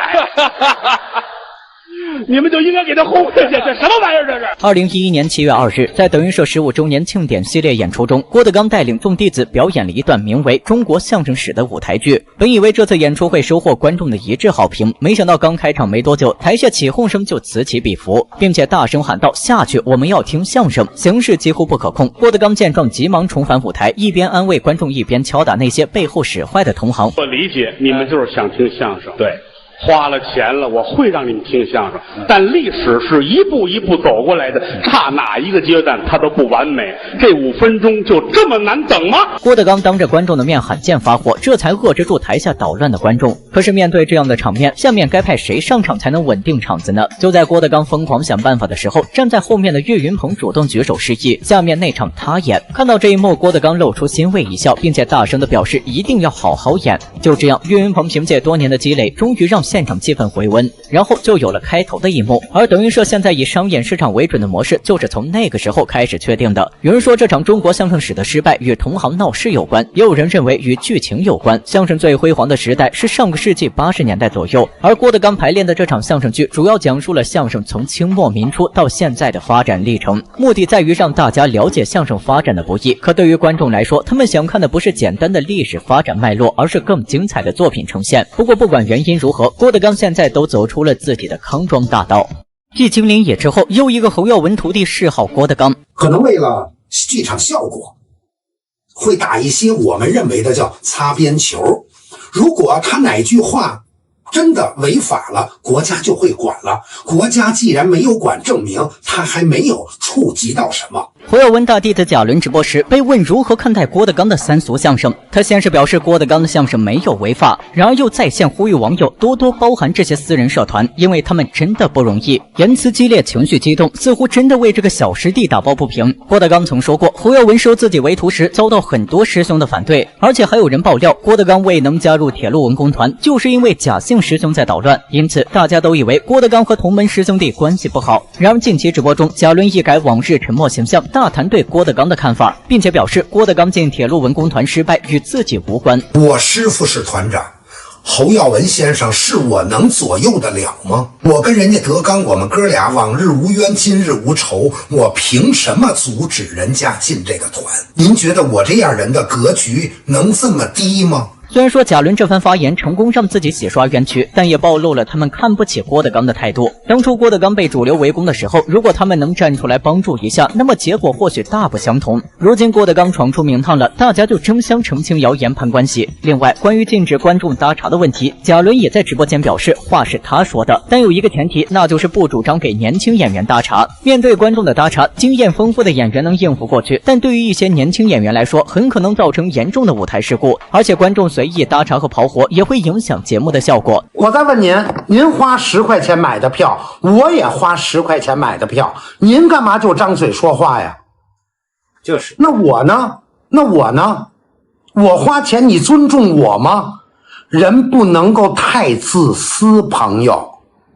[SPEAKER 7] 你们就应该给他轰下去，这什么玩意儿？这是
[SPEAKER 2] 2011年7月2日，在德云社15周年庆典系列演出中，郭德纲带领众弟子表演了一段名为《中国相声史》的舞台剧。本以为这次演出会收获观众的一致好评，没想到刚开场没多久，台下起哄声就此起彼伏，并且大声喊道：“下去，我们要听相声！”形势几乎不可控。郭德纲见状，急忙重返舞台，一边安慰观众，一边敲打那些背后使坏的同行。
[SPEAKER 7] 我理解你们就是想听相声，对。花了钱了，我会让你们听相声，但历史是一步一步走过来的，差哪一个阶段它都不完美。这5分钟就这么难等吗？
[SPEAKER 2] 郭德纲当着观众的面喊剑发火，这才遏制住台下捣乱的观众。可是面对这样的场面，下面该派谁上场才能稳定场子呢？就在郭德纲疯狂想办法的时候，站在后面的岳云鹏主动举手示意，下面那场他演。看到这一幕，郭德纲露出欣慰一笑，并且大声地表示一定要好好演。就这样，岳云鹏凭借多年的积累，终于让现场气氛回温，然后就有了开头的一幕。而德云社现在以商演市场为准的模式，就是从那个时候开始确定的。有人说这场中国相声史的失败与同行闹事有关，也有人认为与剧情有关。相声最辉煌的时代是上个世纪80年代左右，而郭德纲排练的这场相声剧主要讲述了相声从清末民初到现在的发展历程，目的在于让大家了解相声发展的不易。可对于观众来说，他们想看的不是简单的历史发展脉络，而是更精彩的作品呈现。不过不管原因如何，郭德纲现在都走出了自己的康庄大道。继金陵野之后，又一个侯耀文徒弟示好郭德纲，
[SPEAKER 11] 可能为了剧场效果，会打一些我们认为的叫擦边球。如果他哪句话真的违法了，国家就会管了。国家既然没有管，证明他还没有触及到什么。
[SPEAKER 2] 胡耀文大弟的贾伦直播时被问如何看待郭德纲的三俗相声，他先是表示郭德纲的相声没有违法，然而又在线呼吁网友多多包涵这些私人社团，因为他们真的不容易。言辞激烈，情绪激动，似乎真的为这个小师弟打抱不平。郭德纲曾说过，胡耀文收自己为徒时遭到很多师兄的反对，而且还有人爆料郭德纲未能加入铁路文工团，就是因为贾姓师兄在捣乱，因此大家都以为郭德纲和同门师兄弟关系不好。然而近期直播中，贾伦一改往日沉默形象，大谈对郭德纲的看法，并且表示郭德纲进铁路文工团失败与自己无关。
[SPEAKER 11] 我师父是团长，侯耀文先生是我能左右得了吗？我跟人家德纲，我们哥俩往日无冤，今日无仇，我凭什么阻止人家进这个团？您觉得我这样人的格局能这么低吗？
[SPEAKER 2] 虽然说贾伦这番发言成功让自己洗刷冤屈，但也暴露了他们看不起郭德纲的态度。当初郭德纲被主流围攻的时候，如果他们能站出来帮助一下，那么结果或许大不相同。如今郭德纲闯出名堂了，大家就争相澄清谣言攀关系。另外，关于禁止观众搭茬的问题，贾伦也在直播间表示话是他说的，但有一个前提，那就是不主张给年轻演员搭茬。面对观众的搭茬，经验丰富的演员能应付过去，但对于一些年轻演员来说，很可能造成严重的舞台事故，而且观众随意搭茬和跑火也会影响节目的效果。
[SPEAKER 11] 我再问您，您花10块钱买的票，我也花10块钱买的票，您干嘛就张嘴说话呀？
[SPEAKER 22] 就是。
[SPEAKER 11] 那我呢？我花钱，你尊重我吗？人不能够太自私，朋友，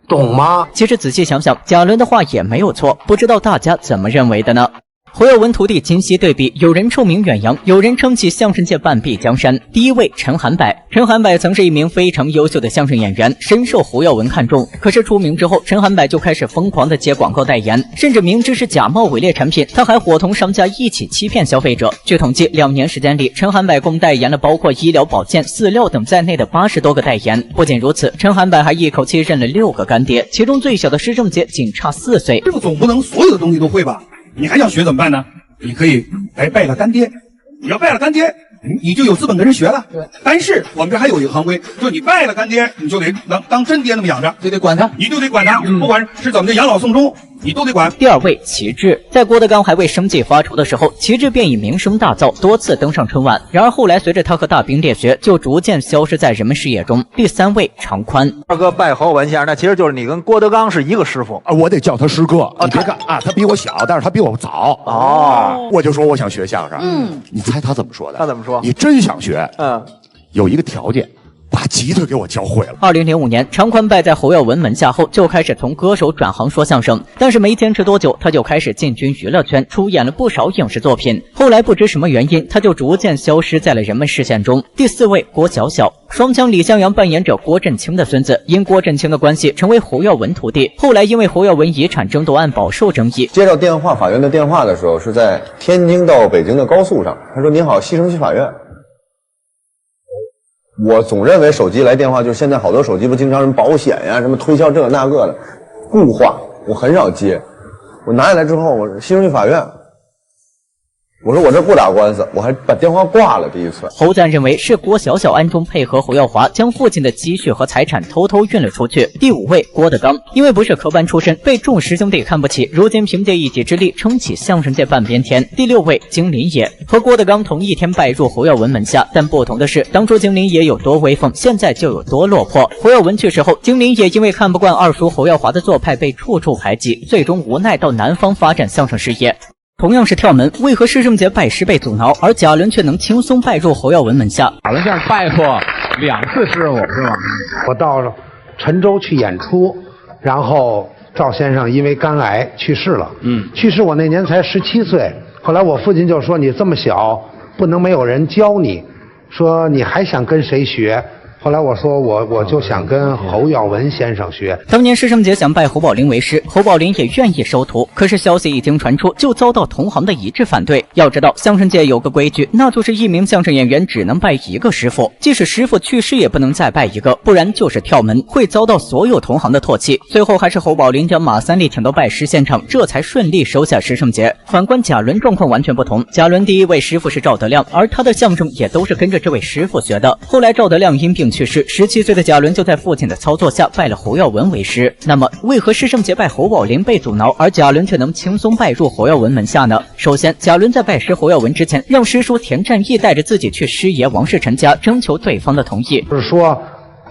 [SPEAKER 11] 懂吗？
[SPEAKER 2] 其实仔细想想，贾伦的话也没有错，不知道大家怎么认为的呢？胡耀文徒弟今昔对比，有人臭名远扬，有人称其相声界半壁江山。第一位陈寒柏，陈寒柏曾是一名非常优秀的相声演员，深受胡耀文看重。可是出名之后，陈寒柏就开始疯狂的接广告代言，甚至明知是假冒伪劣产品，他还伙同商家一起欺骗消费者。据统计，2年时间里，陈寒柏共代言了包括医疗保健、饲料等在内的80多个代言。不仅如此，陈寒柏还一口气认了6个干爹，其中最小的施正杰仅差4岁。
[SPEAKER 13] 师傅总不能所有的东西都会吧？你还想学怎么办呢？你可以来拜了干爹，你要拜了干爹，你就有资本跟人学了。对，但是我们这还有一个行规，就你拜了干爹，你就得当真爹那么养着，
[SPEAKER 20] 就得管他，
[SPEAKER 13] 你就得管他，不管是怎么的养老送终，你都得管。
[SPEAKER 2] 第二位齐志，在郭德纲还为生计发愁的时候，齐志便已名声大噪，多次登上春晚。然而后来随着他和大兵列学，就逐渐消失在人们视野中。第三位常宽，
[SPEAKER 14] 二哥拜侯文先生，那其实就是你跟郭德纲是一个师傅
[SPEAKER 12] 啊，我得叫他师哥。你别看啊，他比我小，但是他比我早哦。我就说我想学相声，你猜他怎么说的？
[SPEAKER 14] 他怎么说？
[SPEAKER 12] 你真想学？有一个条件。把吉他给我教会了。
[SPEAKER 2] 2005年，常宽拜在侯耀文门下后，就开始从歌手转行说相声，但是没坚持多久，他就开始进军娱乐圈，出演了不少影视作品。后来不知什么原因，他就逐渐消失在了人们视线中。第4位郭小小，双枪李向阳扮演者郭振清的孙子，因郭振清的关系成为侯耀文徒弟。后来因为侯耀文遗产争夺案饱受争议，
[SPEAKER 17] 接到法院的电话的时候，是在天津到北京的高速上，他说：“您好，西城区法院。”我总认为手机来电话就是现在好多手机不经常什么保险呀、什么推销这个那个的固话，我很少接。我拿下来之后，我是西城区法院，我说我这不打官司，我还把电话挂了。第一次，
[SPEAKER 2] 侯赞认为是郭小小暗中配合侯耀华，将父亲的积蓄和财产偷偷运了出去。第5位郭德纲，因为不是科班出身，被众师兄弟看不起，如今凭借一己之力撑起相声界半边天。第6位金林野，和郭德纲同一天拜入侯耀文门下，但不同的是，当初金林野有多威风，现在就有多落魄。侯耀文去世后，金林野因为看不惯二叔侯耀华的做派，被处处排挤，最终无奈到南方发展相声事业。同样是跳门，为何施正杰拜师被阻挠，而贾伦却能轻松拜入侯耀文门下？
[SPEAKER 8] 贾伦这样拜过2次师傅是吗？
[SPEAKER 19] 我到陈州去演出，然后赵先生因为肝癌去世了。去世我那年才17岁，后来我父亲就说：“你这么小，不能没有人教你，说你还想跟谁学？”后来我说我就想跟侯耀文先生学。
[SPEAKER 2] 当年施正杰想拜侯宝林为师，侯宝林也愿意收徒，可是消息一经传出，就遭到同行的一致反对。要知道相声界有个规矩，那就是一名相声演员只能拜1个师傅，即使师傅去世也不能再拜1个，不然就是跳门，会遭到所有同行的唾弃。最后还是侯宝林将马三立请到拜师现场，这才顺利收下施正杰。反观贾伦状况完全不同，贾伦第1位师傅是赵德亮，而他的相声也都是跟着这位师傅学的。后来赵德亮因病去世，17岁的贾伦就在父亲的操作下拜了侯耀文为师。那么，为何师圣结拜侯宝林被阻挠，而贾伦却能轻松拜入侯耀文门下呢？首先，贾伦在拜师侯耀文之前，让师叔田占义带着自己去师爷王世臣家征求对方的同意。
[SPEAKER 19] 就是说，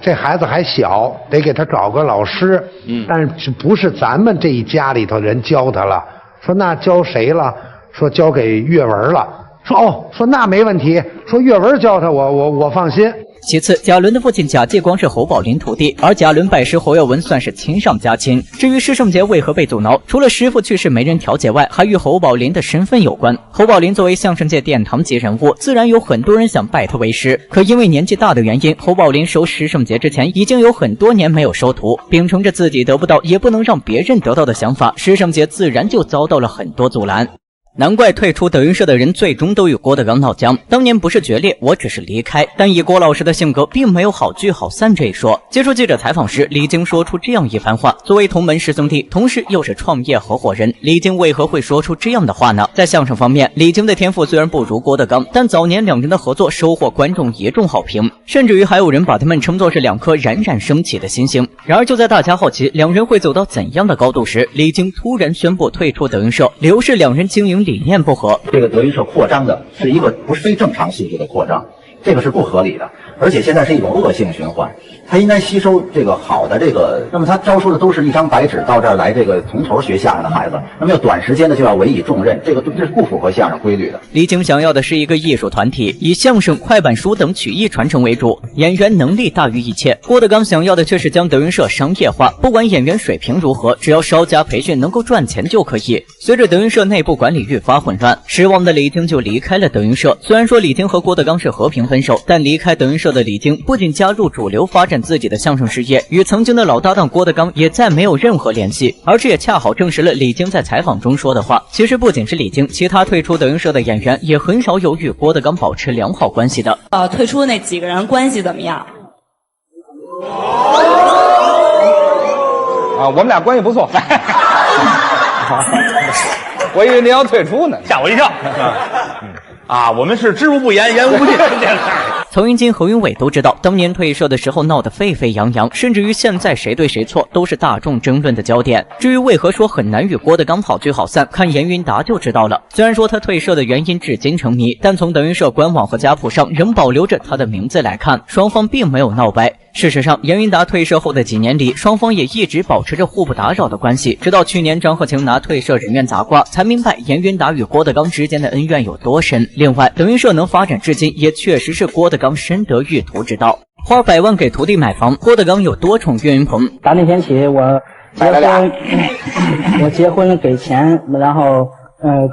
[SPEAKER 19] 这孩子还小，得给他找个老师。但是不是咱们这一家里头人教他了？说那教谁了？说交给岳文了。说那没问题。说岳文教他，我放心。
[SPEAKER 2] 其次，贾伦的父亲贾继光是侯宝林徒弟，而贾伦拜师侯耀文算是亲上加亲。至于师圣节为何被阻挠，除了师父去世没人调解外，还与侯宝林的身份有关。侯宝林作为相声界殿堂级人物，自然有很多人想拜他为师，可因为年纪大的原因，侯宝林收师圣节之前已经有很多年没有收徒，秉承着自己得不到也不能让别人得到的想法，师圣节自然就遭到了很多阻拦。难怪退出德云社的人最终都与郭德纲闹僵，当年不是决裂，我只是离开。但以郭老师的性格，并没有好聚好散这一说。接受记者采访时，李菁说出这样一番话：作为同门师兄弟，同时又是创业合伙人，李菁为何会说出这样的话呢？在相声方面，李菁的天赋虽然不如郭德纲，但早年两人的合作收获观众一众好评，甚至于还有人把他们称作是两颗冉冉升起的新星。然而就在大家好奇两人会走到怎样的高度时，李菁突然宣布退出德云社，理由是两人经营理念不合。
[SPEAKER 3] 这个德云社扩张的是一个不是非正常性质的扩张，这个是不合理的，而且现在是一种恶性循环。他应该吸收这个好的那么他招收的都是一张白纸到这儿来从头学相声的孩子，那么要短时间的就要委以重任，这是不符合相声规律的。
[SPEAKER 2] 李菁想要的是一个艺术团体，以相声、快板书等曲艺传承为主，演员能力大于一切。郭德纲想要的却是将德云社商业化，不管演员水平如何，只要稍加培训能够赚钱就可以。随着德云社内部管理愈发混乱，失望的李菁就离开了德云社。虽然说李菁和郭德纲是和平分手，但离开德云社的李菁不仅加入主流发展自己的相声事业，与曾经的老搭档郭德纲也再没有任何联系。而这也恰好证实了李菁在采访中说的话，其实不仅是李菁，其他退出德云社的演员也很少有与郭德纲保持良好关系的。
[SPEAKER 6] 退出那几个人关系怎么样？
[SPEAKER 8] 我们俩关系不错。我以为你要退出呢，
[SPEAKER 15] 吓我一跳。我们是知无不言，言无不尽。
[SPEAKER 2] 曹云金、何云伟都知道，当年退社的时候闹得沸沸扬扬，甚至于现在谁对谁错都是大众争论的焦点。至于为何说很难与郭德纲好聚好散，看严云达就知道了。虽然说他退社的原因至今成谜，但从德云社官网和家谱上仍保留着他的名字来看，双方并没有闹掰。事实上，严云达退社后的几年里，双方也一直保持着互不打扰的关系，直到去年张鹤晴拿退社人员砸瓜，才明白严云达与郭德纲之间的恩怨有多深。另外，德云社能发展至今，也确实是郭德纲深得玉徒之道。花100万给徒弟买房，郭德纲有多宠岳云鹏？
[SPEAKER 10] 打那天起，我结婚给钱，然后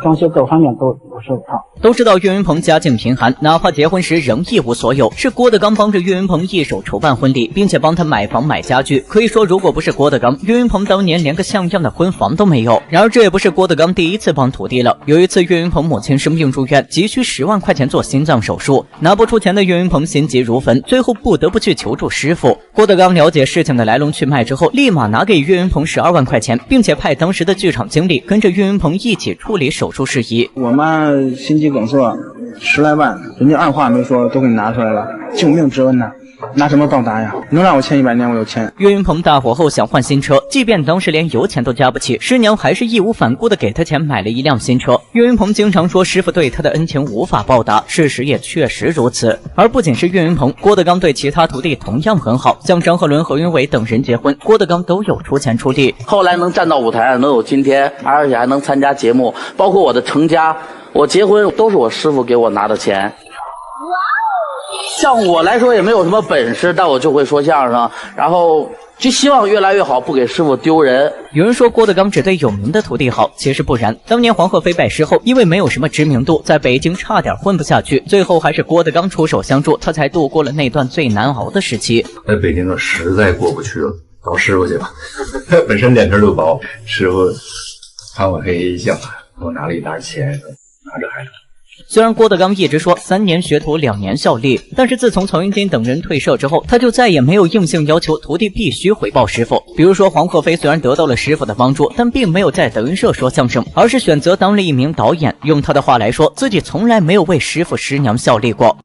[SPEAKER 10] 装修各方面都是我套。
[SPEAKER 2] 都知道岳云鹏家境贫寒，哪怕结婚时仍一无所有，是郭德纲帮着岳云鹏一手筹办婚礼，并且帮他买房买家具。可以说，如果不是郭德纲，岳云鹏当年连个像样的婚房都没有。然而，这也不是郭德纲第一次帮徒弟了。有一次，岳云鹏母亲生病住院，急需10万块钱做心脏手术，拿不出钱的岳云鹏心急如焚，最后不得不去求助师傅。郭德纲了解事情的来龙去脉之后，立马拿给岳云鹏12万块钱，并且派当时的剧场经理跟着岳云鹏一起处理手术事宜。
[SPEAKER 20] 我妈心肌梗塞10来万，人家二话没说都给你拿出来了，救命之恩呐！拿什么报答呀？能让我签100年我就签。
[SPEAKER 2] 岳云鹏大火后想换新车，即便当时连油钱都加不起，师娘还是义无反顾的给他钱买了一辆新车。岳云鹏经常说师傅对他的恩情无法报答，事实也确实如此。而不仅是岳云鹏，郭德纲对其他徒弟同样很好，像张鹤伦、何云伟等人结婚，郭德纲都有出钱出力。
[SPEAKER 23] 后来能站到舞台上，能有今天，而且还能参加节目，包括我的成家，我结婚都是我师傅给我拿的钱。像我来说也没有什么本事，但我就会说相声，然后就希望越来越好，不给师傅丢人。
[SPEAKER 2] 有人说郭德纲只对有名的徒弟好，其实不然。当年黄鹤飞拜师后，因为没有什么知名度，在北京差点混不下去，最后还是郭德纲出手相助，他才度过了那段最难熬的时期。
[SPEAKER 16] 在北京实在过不去了，找师傅去吧。本身脸皮就薄，师傅看我黑一笑，给我拿了一沓钱，拿着孩子。
[SPEAKER 2] 虽然郭德纲一直说3年学徒2年效力，但是自从曹云金等人退社之后，他就再也没有硬性要求徒弟必须回报师傅。比如说黄鹤飞虽然得到了师傅的帮助，但并没有在德云社说相声，而是选择当了一名导演。用他的话来说，自己从来没有为师傅师娘效力过。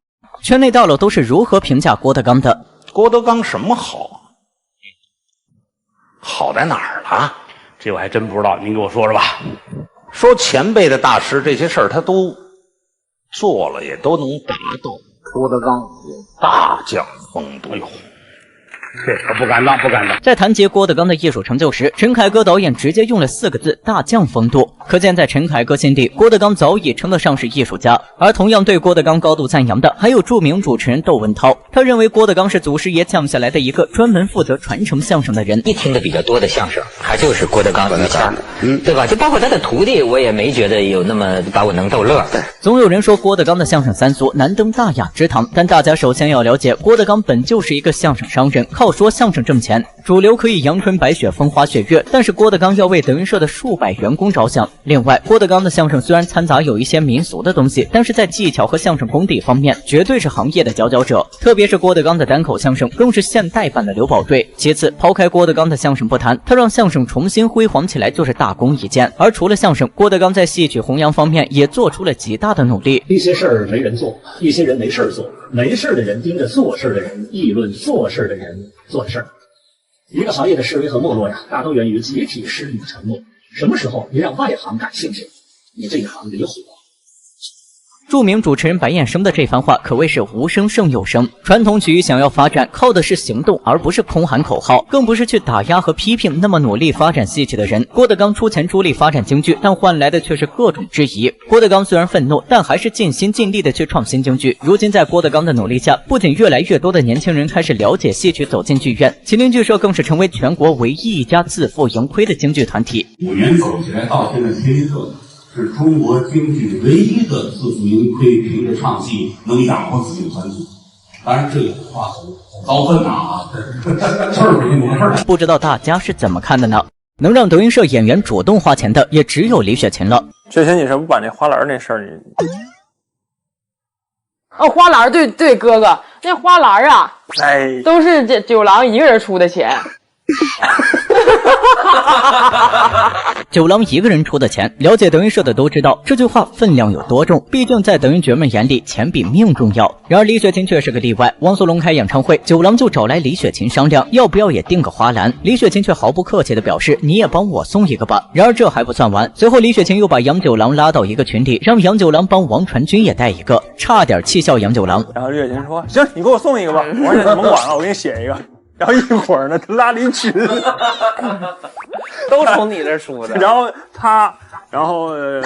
[SPEAKER 2] 圈内大佬都是如何评价郭德纲的？
[SPEAKER 15] 郭德纲什么好？好在哪儿了？这我还真不知道，您给我说说吧。说前辈的大师这些事儿他都做了，也都能达到。郭德纲有大将风度。哎呦，这可不敢当，不敢当。
[SPEAKER 2] 在谈及郭德纲的艺术成就时，陈凯歌导演直接用了4个字：大将风度。可见在陈凯歌心底，郭德纲早已称得上是艺术家。而同样对郭德纲高度赞扬的，还有著名主持人窦文涛。他认为郭德纲是祖师爷降下来的一个专门负责传承相声的人。
[SPEAKER 1] 一听的比较多的相声，还就是郭德纲于谦，对吧？就包括他的徒弟，我也没觉得有那么把我能逗乐。
[SPEAKER 2] 总有人说郭德纲的相声三俗难登大雅之堂，但大家首先要了解，郭德纲本就是一个相声商人，靠说相声挣钱。主流可以阳春白雪、风花雪月，但是郭德纲要为德云社的数百员工着想。另外，郭德纲的相声虽然掺杂有一些民俗的东西，但是在技巧和相声功底方面，绝对是行业的佼佼者。特别是郭德纲的单口相声，更是现代版的刘宝瑞。其次，抛开郭德纲的相声不谈，他让相声重新辉煌起来就是大功一件。而除了相声，郭德纲在戏曲弘扬方面也做出了极大的努力。
[SPEAKER 18] 一些事儿没人做，一些人没事做，没事的人盯着做事的人议论做事的人做的事儿。一个行业的式微和没落呀，大都源于集体失语的沉默。什么时候你让外行感兴趣，你这一行离火。
[SPEAKER 2] 著名主持人白燕生的这番话可谓是无声胜有声。传统曲艺想要发展，靠的是行动，而不是空喊口号，更不是去打压和批评那么努力发展戏曲的人。郭德纲出钱出力发展京剧，但换来的却是各种质疑。郭德纲虽然愤怒，但还是尽心尽力的去创新京剧。如今在郭德纲的努力下，不仅越来越多的年轻人开始了解戏曲，走进剧院，麒麟剧社更是成为全国唯一一家自负盈亏的京剧团体。
[SPEAKER 21] 5年走起来到现在，麒麟社是中国京剧唯一的自负盈亏，凭着唱戏能养活自己的团体。当然，这个话高分啊，事儿没那么事儿。
[SPEAKER 2] 不知道大家是怎么看的呢？能让德云社演员主动花钱的，也只有李雪琴了。
[SPEAKER 24] 雪琴，你什么把那花篮那事儿你？
[SPEAKER 25] 哦，花篮，对，哥哥，那花篮啊，
[SPEAKER 24] 哎，
[SPEAKER 25] 都是这九郎一个人出的钱。
[SPEAKER 2] 九郎一个人出的钱，了解德云社的都知道这句话分量有多重。毕竟在德云爵们眼里，钱比命重要。然而李雪琴却是个例外。汪苏泷开演唱会，九郎就找来李雪琴商量，要不要也订个花篮。李雪琴却毫不客气地表示：“你也帮我送一个吧。”然而这还不算完，随后李雪琴又把杨九郎拉到一个群里，让杨九郎帮王传君也带一个，差点气笑杨九郎。
[SPEAKER 24] 然后李雪琴说：“行，你给我送一个吧。”我说：“你甭管了，我给你写一个。”然后一会儿呢，他拉了一群，
[SPEAKER 22] 都从你这出的。
[SPEAKER 24] 然后他，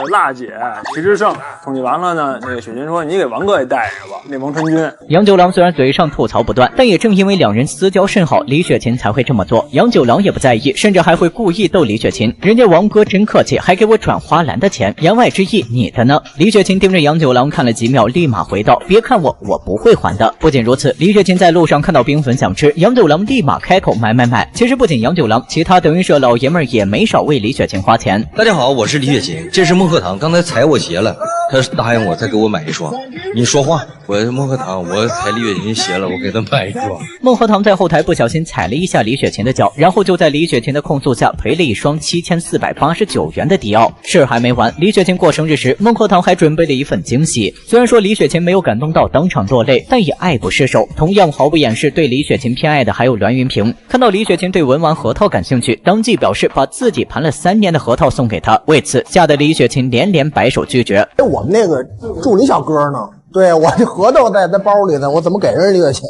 [SPEAKER 24] 辣姐、徐志胜统计完了呢，那个雪琴说：“你给王哥也带一个吧。”那王传君。
[SPEAKER 2] 杨九郎虽然嘴上吐槽不断，但也正因为两人私交甚好，李雪琴才会这么做。杨九郎也不在意，甚至还会故意逗李雪琴：“人家王哥真客气，还给我转花篮的钱，言外之意，你的呢？”李雪琴盯着杨九郎看了几秒，立马回道：“别看我不会还的。”不仅如此，李雪琴在路上看到冰粉想吃，杨九郎立马开口买。其实不仅杨九郎，其他德云社老爷们儿也没少为李雪琴花钱。
[SPEAKER 26] 大家好，我是李雪琴，这是孟鹤堂，刚才踩我鞋了，他答应我再给我买一双。你说话，我孟鹤堂，我踩李雪琴鞋了，我给他买一双。
[SPEAKER 2] 孟鹤堂在后台不小心踩了一下李雪琴的脚，然后就在李雪琴的控诉下赔了一双7489元的迪奥。事还没完，李雪琴过生日时，孟鹤堂还准备了一份惊喜。虽然说李雪琴没有感动到当场落泪，但也爱不释手。同样毫不掩饰对李雪琴偏爱的还有栾云平。看到李雪琴对文玩核桃感兴趣，当即表示把自己盘了3年的核桃送给她，为此吓得李雪琴连连摆手拒绝。
[SPEAKER 27] 我们那个助理小哥呢？对，我这核桃在包里呢，我怎么给人这个钱？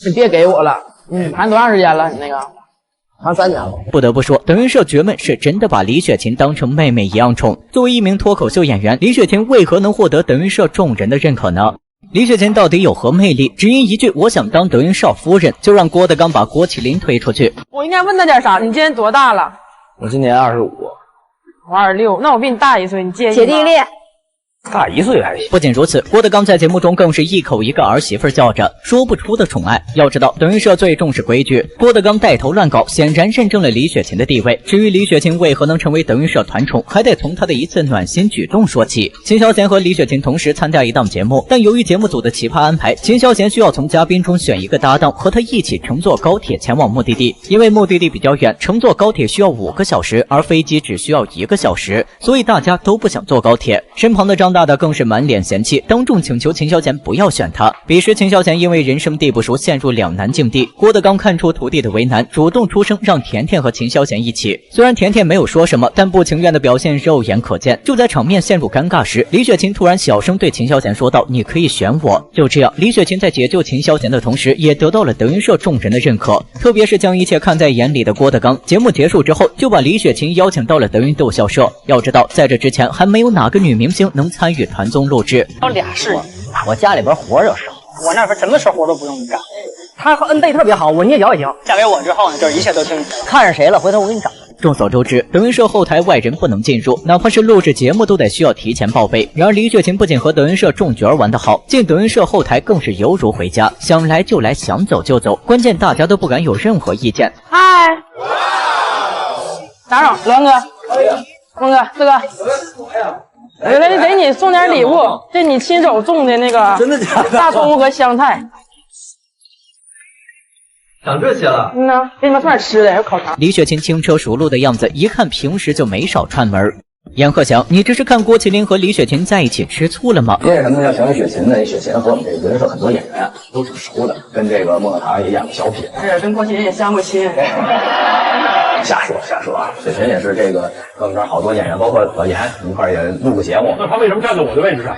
[SPEAKER 25] 你别给我了，盘多长时间了？你那个
[SPEAKER 27] 盘3年了。
[SPEAKER 2] 不得不说，德云社爵们是真的把李雪琴当成妹妹一样宠。作为一名脱口秀演员，李雪琴为何能获得德云社众人的认可呢？李雪琴到底有何魅力？只因一句我想当德云少夫人，就让郭德纲把郭麒麟推出去。
[SPEAKER 25] 我应该问他点啥？你今年多大了？
[SPEAKER 26] 我今年25，
[SPEAKER 25] 我26，那我比你大1岁，你介意吗？
[SPEAKER 6] 姐弟恋。
[SPEAKER 26] 大1岁还行。
[SPEAKER 2] 不仅如此，郭德纲在节目中更是一口一个儿媳妇叫着，说不出的宠爱。要知道，德云社最重视规矩，郭德纲带头乱搞，显然认证了李雪琴的地位。至于李雪琴为何能成为德云社团宠，还得从她的一次暖心举动说起。秦霄贤和李雪琴同时参加一档节目，但由于节目组的奇葩安排，秦霄贤需要从嘉宾中选一个搭档，和他一起乘坐高铁前往目的地。因为目的地比较远，乘坐高铁需要5个小时，而飞机只需要1个小时，所以大家都不想坐高铁。身旁的张张大大更是满脸嫌弃，当众请求秦霄贤不要选他。彼时秦霄贤因为人生地不熟，陷入两难境地。郭德纲看出徒弟的为难，主动出声让甜甜和秦霄贤一起。虽然甜甜没有说什么，但不情愿的表现肉眼可见。就在场面陷入尴尬时，李雪琴突然小声对秦霄贤说道：“你可以选我。”就这样，李雪琴在解救秦霄贤的同时，也得到了德云社众人的认可，特别是将一切看在眼里的郭德纲。节目结束之后，就把李雪琴邀请到了德云逗笑社。要知道，在这之前还没有哪个女明星能参与团综录制。
[SPEAKER 4] 要俩是你，我家里边活有时候，我那边什么时候活都不用你干。他和恩贝特别好，我捏脚也行。嫁给我之后呢，就是一切都听你的，看上谁了，回头我给你找。
[SPEAKER 2] 众所周知，德云社后台外人不能进入，哪怕是录制节目都得需要提前报备。然而李雪琴不仅和德云社众角玩得好，进德云社后台更是犹如回家，想来就来，想走就走。关键大家都不敢有任何意见。
[SPEAKER 25] 嗨，打扰，栾哥，孟哥，四哥。来，给你送点礼物，这你亲手种的那个真的假的大葱和香菜。
[SPEAKER 4] 长这些了，
[SPEAKER 25] 呢，给你们送点吃的，还有烤肠。
[SPEAKER 2] 李雪琴轻车熟路的样子，一看平时就没少串门。阎鹤祥，你这是看郭麒麟和李雪琴在一起吃醋了吗？
[SPEAKER 3] 为什么要选雪琴呢？雪琴和我们这德云社很多演员都挺熟的，跟这个孟鹤堂也演过小品，
[SPEAKER 25] 是跟郭麒麟也相过亲。
[SPEAKER 3] 瞎说啊！雪琴也是这个跟我们这儿好多演员，包括老严一块儿也录过节目。
[SPEAKER 18] 那他为什么站在我的位置上？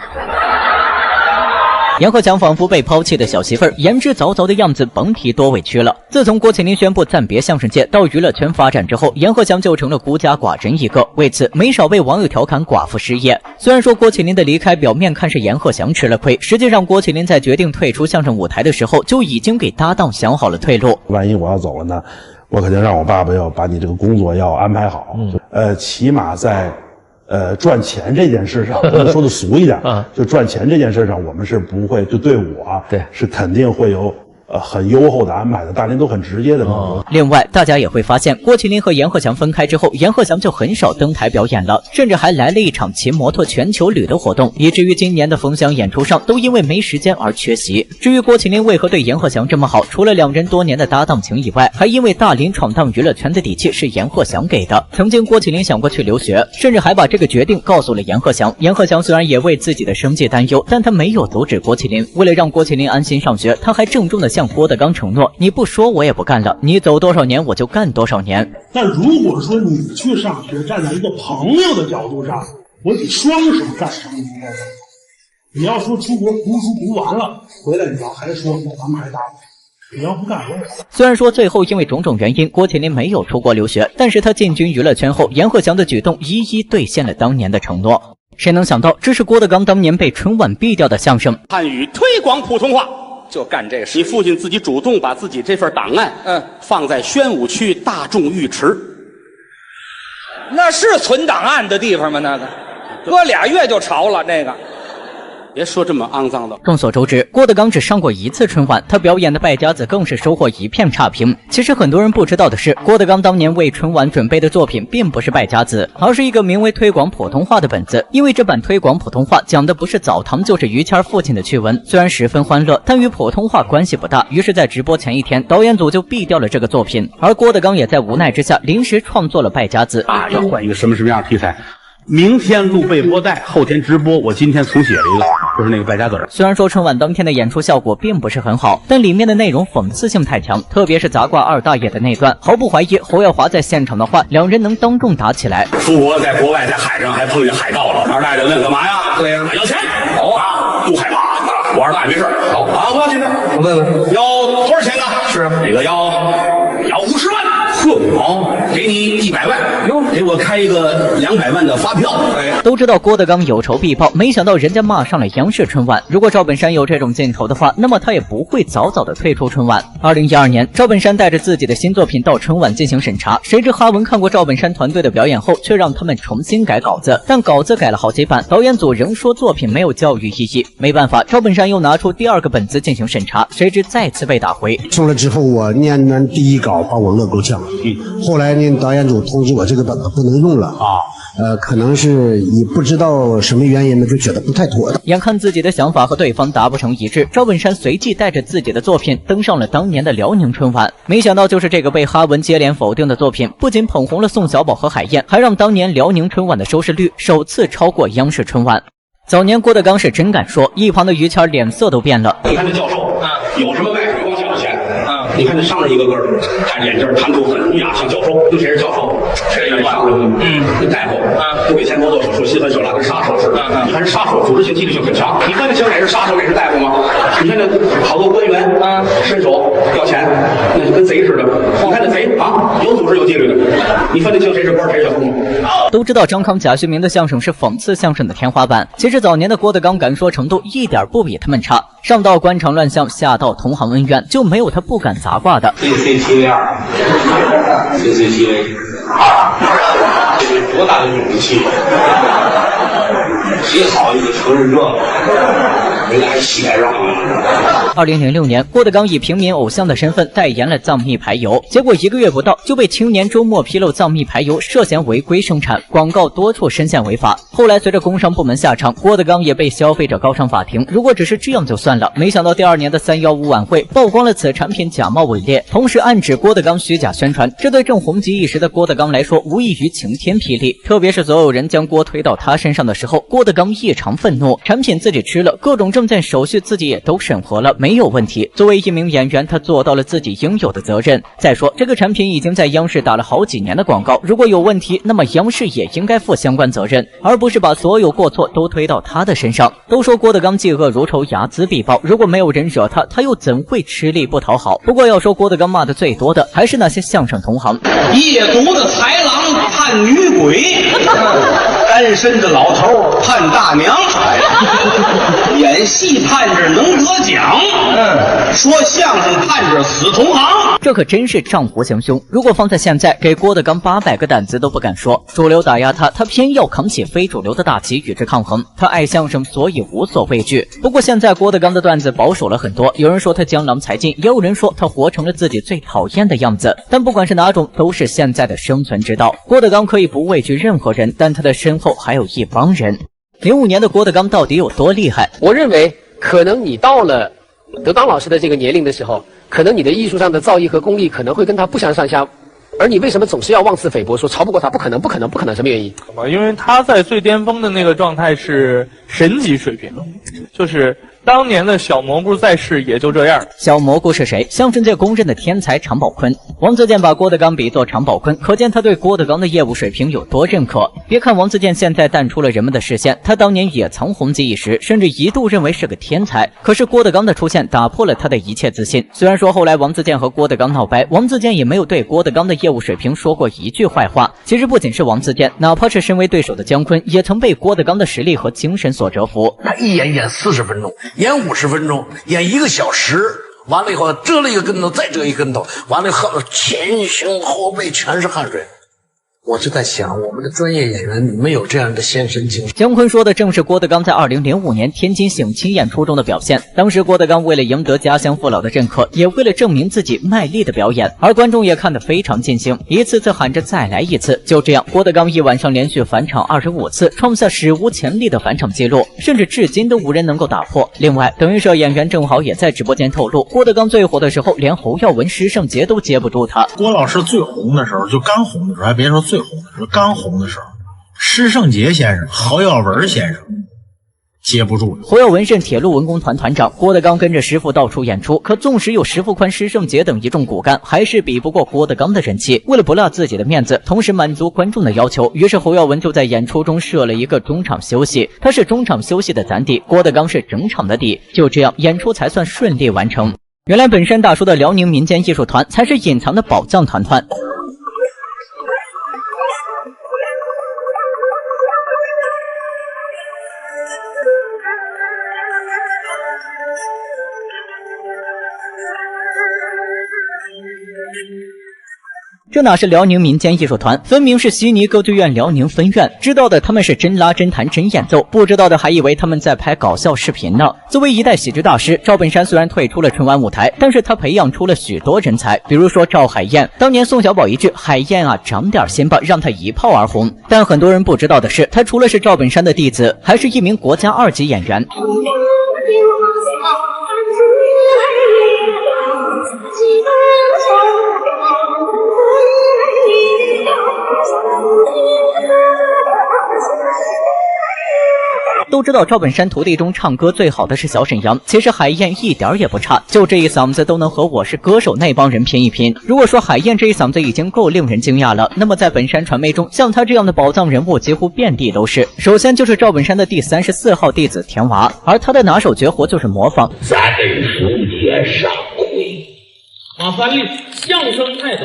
[SPEAKER 2] 阎鹤祥仿佛被抛弃的小媳妇儿，言之凿凿的样子，甭提多委屈了。自从郭麒麟宣布暂别相声界，到娱乐圈发展之后，阎鹤祥就成了孤家寡人一个。为此，没少被网友调侃寡妇失业。虽然说郭麒麟的离开表面看是阎鹤祥吃了亏，实际上郭麒麟在决定退出相声舞台的时候，就已经给搭档想好了退路。
[SPEAKER 5] 万一我要走了呢，我肯定让我爸爸要把你这个工作要安排好。起码在赚钱这件事上，说的俗一点，就赚钱这件事上，我们是不会，就对我对是肯定会有很优厚的安排的，大家都很直接的。
[SPEAKER 2] 另外，大家也会发现，郭麒麟和阎鹤祥分开之后，阎鹤祥就很少登台表演了，甚至还来了一场骑摩托全球旅的活动，以至于今年的冯翔演出上都因为没时间而缺席。至于郭麒麟为何对阎鹤祥这么好，除了两人多年的搭档情以外，还因为大林闯荡娱乐圈的底气是阎鹤祥给的。曾经郭麒麟想过去留学，甚至还把这个决定告诉了阎鹤祥。阎鹤祥虽然也为自己的生计担忧，但他没有阻止郭麒麟。为了让郭麒麟安心上学，他还郑重地向郭德纲承诺：“你不说我也不干了，你走多少年我就干多少年。”
[SPEAKER 7] 但如果说你去上学，站在一个朋友的角度上，我得双手赞成你。你要说出国读书读完了回来，你要还说我安排大了，你要不干我也。
[SPEAKER 2] 虽然说最后因为种种原因，郭麒麟没有出国留学，但是他进军娱乐圈后，阎鹤祥的举动一一兑现了当年的承诺。谁能想到，这是郭德纲当年被春晚毙掉的相声。
[SPEAKER 9] 汉语推广普通话。就干这事，你父亲自己主动把自己这份档案，放在宣武区大众浴池。
[SPEAKER 11] 那是存档案的地方吗？那个，搁2月就潮了。那个，
[SPEAKER 9] 别说这么肮脏的。
[SPEAKER 2] 众所周知，郭德纲只上过1次春晚，他表演的《败家子》更是收获一片差评。其实很多人不知道的是，郭德纲当年为春晚准备的作品并不是《败家子》，而是一个名为《推广普通话》的本子。因为这版推广普通话讲的不是澡堂就是于谦父亲的趣闻，虽然十分欢乐，但与普通话关系不大。于是，在直播前一天，导演组就毙掉了这个作品。而郭德纲也在无奈之下临时创作了《败家子》
[SPEAKER 15] 要换一个什么样的题材。明天录备播带，后天直播。我今天重写了一个，就是那个败家子儿。
[SPEAKER 2] 虽然说春晚当天的演出效果并不是很好，但里面的内容讽刺性太强，特别是砸挂二大爷的那段，毫不怀疑侯耀华在现场的话，两人能当众打起来。
[SPEAKER 15] 出国在国外在海上还碰见海盗了，二大爷问干嘛呀？对呀，要钱。好啊，不害怕。我二大爷没事。好啊，我要去那儿。我问问，要多少钱呢？是这个要50万。好，给你100万，给我开一个200万的发票。
[SPEAKER 2] 都知道郭德纲有仇必报，没想到人家骂上了央视春晚。如果赵本山有这种劲头的话，那么他也不会早早的退出春晚。2012年，赵本山带着自己的新作品到春晚进行审查，谁知哈文看过赵本山团队的表演后，却让他们重新改稿子，但稿子改了好几版，导演组仍说作品没有教育意义。没办法，赵本山又拿出第2个本子进行审查，谁知再次被打回。
[SPEAKER 27] 出来之后，我念完第1稿，把我乐够呛。后来呢，导演组通知我这个本子不能用了啊，可能是以不知道什么原因呢，就觉得不太妥当。
[SPEAKER 2] 眼看自己的想法和对方达不成一致，赵本山随即带着自己的作品登上了当年的辽宁春晚。没想到就是这个被哈文接连否定的作品，不仅捧红了宋小宝和海燕，还让当年辽宁春晚的收视率首次超过央视春晚。早年郭德纲是真敢说，一旁的于谦脸色都变了。
[SPEAKER 9] 你看这教授有什么外水光想钱你看这上面一个个戴眼镜，谈吐很儒雅，像教授。那谁是教授？谁是商人？那大夫不给钱多做手术，心狠手辣，跟杀手似的。你看这杀手组织性、纪律性很强。你分得清哪是杀手，哪是大夫吗？你看这好多官员伸手要钱，那就跟贼似的。你看这贼有组织有纪律的，你分得清谁是官谁是小偷吗？
[SPEAKER 2] 都知道张康贾旭明的相声是讽刺相声的天花板，其实早年的郭德纲敢说程度一点不比他们差，上到官场乱象，下到同行恩怨，就没有他不敢砸挂的。
[SPEAKER 21] CCTV2，这是多大的勇气！谁好意思承认这个？没来膝盖上。
[SPEAKER 2] 2006年，郭德纲以平民偶像的身份代言了藏秘排油，结果1个月不到就被青年周末披露藏秘排油涉嫌违规生产，广告多处深陷违法。后来随着工商部门下场，郭德纲也被消费者告上法庭。如果只是这样就算了，没想到第2年的315晚会曝光了此产品假冒伪劣，同时暗指郭德纲虚假宣传，这对正红极一时的郭德纲来说无异于晴天霹雳。特别是所有人将锅推到他身上的时候，郭德纲异常愤怒，产品自己吃了，各种证件手续自己也都审核了，没有问题。作为一名演员，他做到了自己应有的责任。再说这个产品已经在央视打了好几年的广告，如果有问题，那么央视也应该负相关责任，而不是把所有过错都推到他的身上。都说郭德纲嫉恶如仇，睚眦必报，如果没有人惹他，他又怎会吃力不讨好？不过要说郭德纲骂的最多的还是那些相声同行，
[SPEAKER 21] 夜读的豺狼判女鬼，单身的老头判大娘，演戏盼着能得奖，说相声盼着死同行。
[SPEAKER 2] 这可真是丈夫行凶。如果放在现在，给郭德纲800个胆子都不敢说。主流打压他，他偏要扛起非主流的大旗与之抗衡。他爱相声，所以无所畏惧。不过现在郭德纲的段子保守了很多，有人说他江郎才尽，也有人说他活成了自己最讨厌的样子。但不管是哪种，都是现在的生存之道。郭德纲可以不畏惧任何人，但他的身后还有一帮人。05年的郭德纲到底有多厉害？
[SPEAKER 8] 我认为可能你到了德纲老师的这个年龄的时候，可能你的艺术上的造诣和功力可能会跟他不相上下，而你为什么总是要妄自菲薄，说超不过他？不可能，不可能，不可能，什么原因？
[SPEAKER 24] 因为他在最巅峰的那个状态是神级水平，就是当年的小蘑菇在世也就这样。
[SPEAKER 2] 小蘑菇是谁？相声界公认的天才常宝坤。王自健把郭德纲比作常宝坤，可见他对郭德纲的业务水平有多认可。别看王自健现在淡出了人们的视线，他当年也曾红极一时，甚至一度认为是个天才。可是郭德纲的出现打破了他的一切自信。虽然说后来王自健和郭德纲闹掰，王自健也没有对郭德纲的业务水平说过一句坏话。其实不仅是王自健，哪怕是身为对手的姜昆，也曾被郭德纲的实力和精神所折服。
[SPEAKER 10] 他一演40分钟，演50分钟，演1个小时，完了以后折了一个跟头，再折一跟头，完了以后前胸后背全是汗水。我就在想，我们的专业演员没有这样的献身精神。
[SPEAKER 2] 姜昆说的正是郭德纲在2005年天津省亲演出中的表现。当时郭德纲为了赢得家乡父老的认可，也为了证明自己卖力的表演，而观众也看得非常尽兴，一次次喊着再来一次。就这样，郭德纲一晚上连续返场25次，创下史无前例的返场记录，甚至至今都无人能够打破。另外，德云社演员郑好也在直播间透露，郭德纲最火的时候，连侯耀文、施圣杰都接不住他。
[SPEAKER 12] 郭老师最红的时候，就刚红的时候，还别说最红的时候，刚红的时候，施圣杰先生、侯耀文先生接不住。
[SPEAKER 2] 侯耀文任铁路文工团团长，郭德纲跟着师傅到处演出，可纵使有石富宽、施圣杰等一众骨干，还是比不过郭德纲的人气。为了不落自己的面子，同时满足观众的要求，于是侯耀文就在演出中设了一个中场休息。他是中场休息的攒底，郭德纲是整场的底，就这样演出才算顺利完成。原来本山大叔的辽宁民间艺术团才是隐藏的宝藏团团。这哪是辽宁民间艺术团，分明是悉尼歌剧院辽宁分院。知道的他们是真拉真弹真演奏，不知道的还以为他们在拍搞笑视频呢。作为一代喜剧大师，赵本山虽然退出了春晚舞台，但是他培养出了许多人才，比如说赵海燕。当年宋小宝一句海燕啊长点心吧，让他一炮而红。但很多人不知道的是，他除了是赵本山的弟子，还是一名国家2级演员。都知道赵本山徒弟中唱歌最好的是小沈阳，其实海燕一点也不差，就这一嗓子都能和我是歌手那帮人拼一拼。如果说海燕这一嗓子已经够令人惊讶了，那么在本山传媒中，像他这样的宝藏人物几乎遍地都是。首先就是赵本山的第34号弟子田娃，而他的拿手绝活就是模仿。
[SPEAKER 21] 咱得数天上回。
[SPEAKER 18] 马三立，相声泰斗。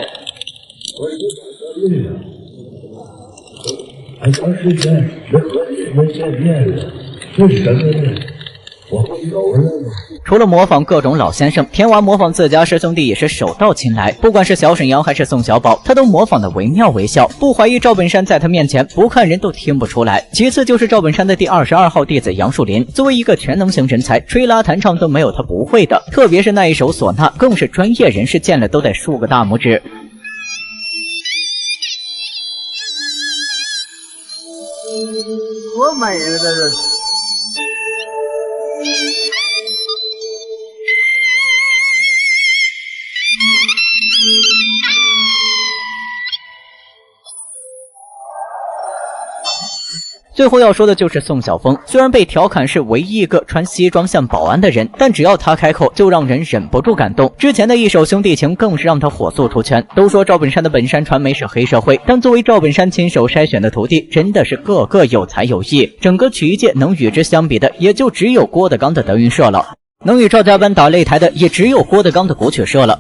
[SPEAKER 21] 还长时间没和你们见面了，为什么呢？我不走了。
[SPEAKER 2] 除了模仿各种老先生，田娃模仿自家师兄弟也是手到擒来。不管是小沈阳还是宋小宝，他都模仿得惟妙惟肖，不怀疑赵本山在他面前不看人都听不出来。其次就是赵本山的第22号弟子杨树林，作为一个全能型人才，吹拉弹唱都没有他不会的，特别是那一首唢呐，更是专业人士见了都得竖个大拇指。
[SPEAKER 12] 多美啊，这是！
[SPEAKER 2] 最后要说的就是宋晓峰，虽然被调侃是唯一一个穿西装像保安的人，但只要他开口，就让人忍不住感动。之前的一首《兄弟情》更是让他火速出圈。都说赵本山的本山传媒是黑社会，但作为赵本山亲手筛选的徒弟，真的是个个有才有艺。整个曲艺界能与之相比的，也就只有郭德纲的德云社了；能与赵家班打擂台的，也只有郭德纲的古曲社了。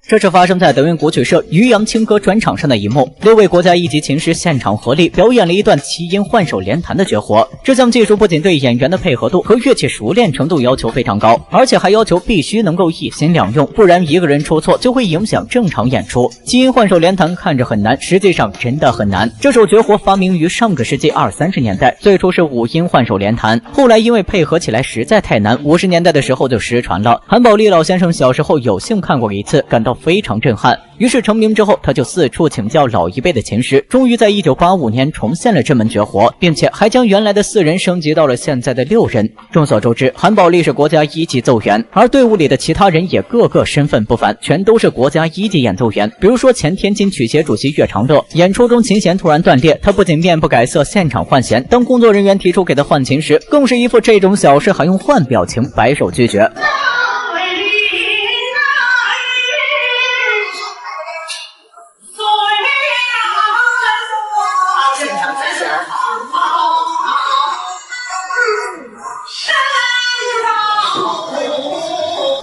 [SPEAKER 2] 这是发生在德云古曲社渔阳青歌专场上的一幕，6位国家一级琴师现场合力表演了一段齐音换手连弹的绝活。这项技术不仅对演员的配合度和乐器熟练程度要求非常高，而且还要求必须能够一心两用，不然一个人出错就会影响正常演出。齐音换手连弹看着很难，实际上真的很难。这首绝活发明于上个世纪20、30年代，最初是5音换手连弹，后来因为配合起来实在太难，50年代的时候就失传了。韩宝利老先生小时候有幸看过一次，感到非常震撼。于是成名之后，他就四处请教老一辈的琴师，终于在1985年重现了这门绝活，并且还将原来的4人升级到了现在的6人。众所周知，韩宝利是国家1级奏员，而队伍里的其他人也个个身份不凡，全都是国家1级演奏员。比如说前天津曲协主席岳长乐，演出中琴弦突然断裂，他不仅面不改色现场换弦，当工作人员提出给他换琴时，更是一副这种小事还用换表情，摆手拒绝。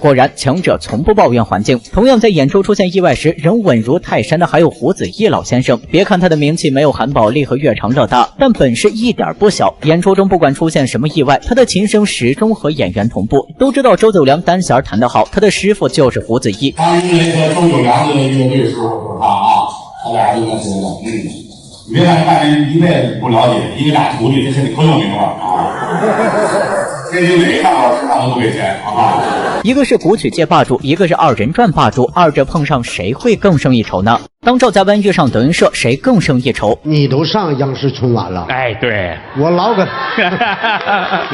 [SPEAKER 2] 果然，强者从不抱怨环境。同样在演出出现意外时仍稳如泰山的还有胡子毅老先生。别看他的名气没有韩宝利和岳长乐大，但本事一点不小。演出中不管出现什么意外，他的琴声始终和演员同步。都知道周九良单弦弹得好，他的师傅就是胡子毅。
[SPEAKER 21] 当那个周九良的乐队时候，我看啊，他俩应该是你别看大人一辈子不了解，因为俩徒弟这现在可有名了啊。这就哪个大老师他都不给钱啊！
[SPEAKER 2] 一个是古曲界霸主，一个是2人转霸主，二者碰上谁会更胜一筹呢？当赵家班遇上德云社，谁更胜一筹？
[SPEAKER 27] 你都上央视春晚了，
[SPEAKER 15] 哎，对
[SPEAKER 27] 我老个，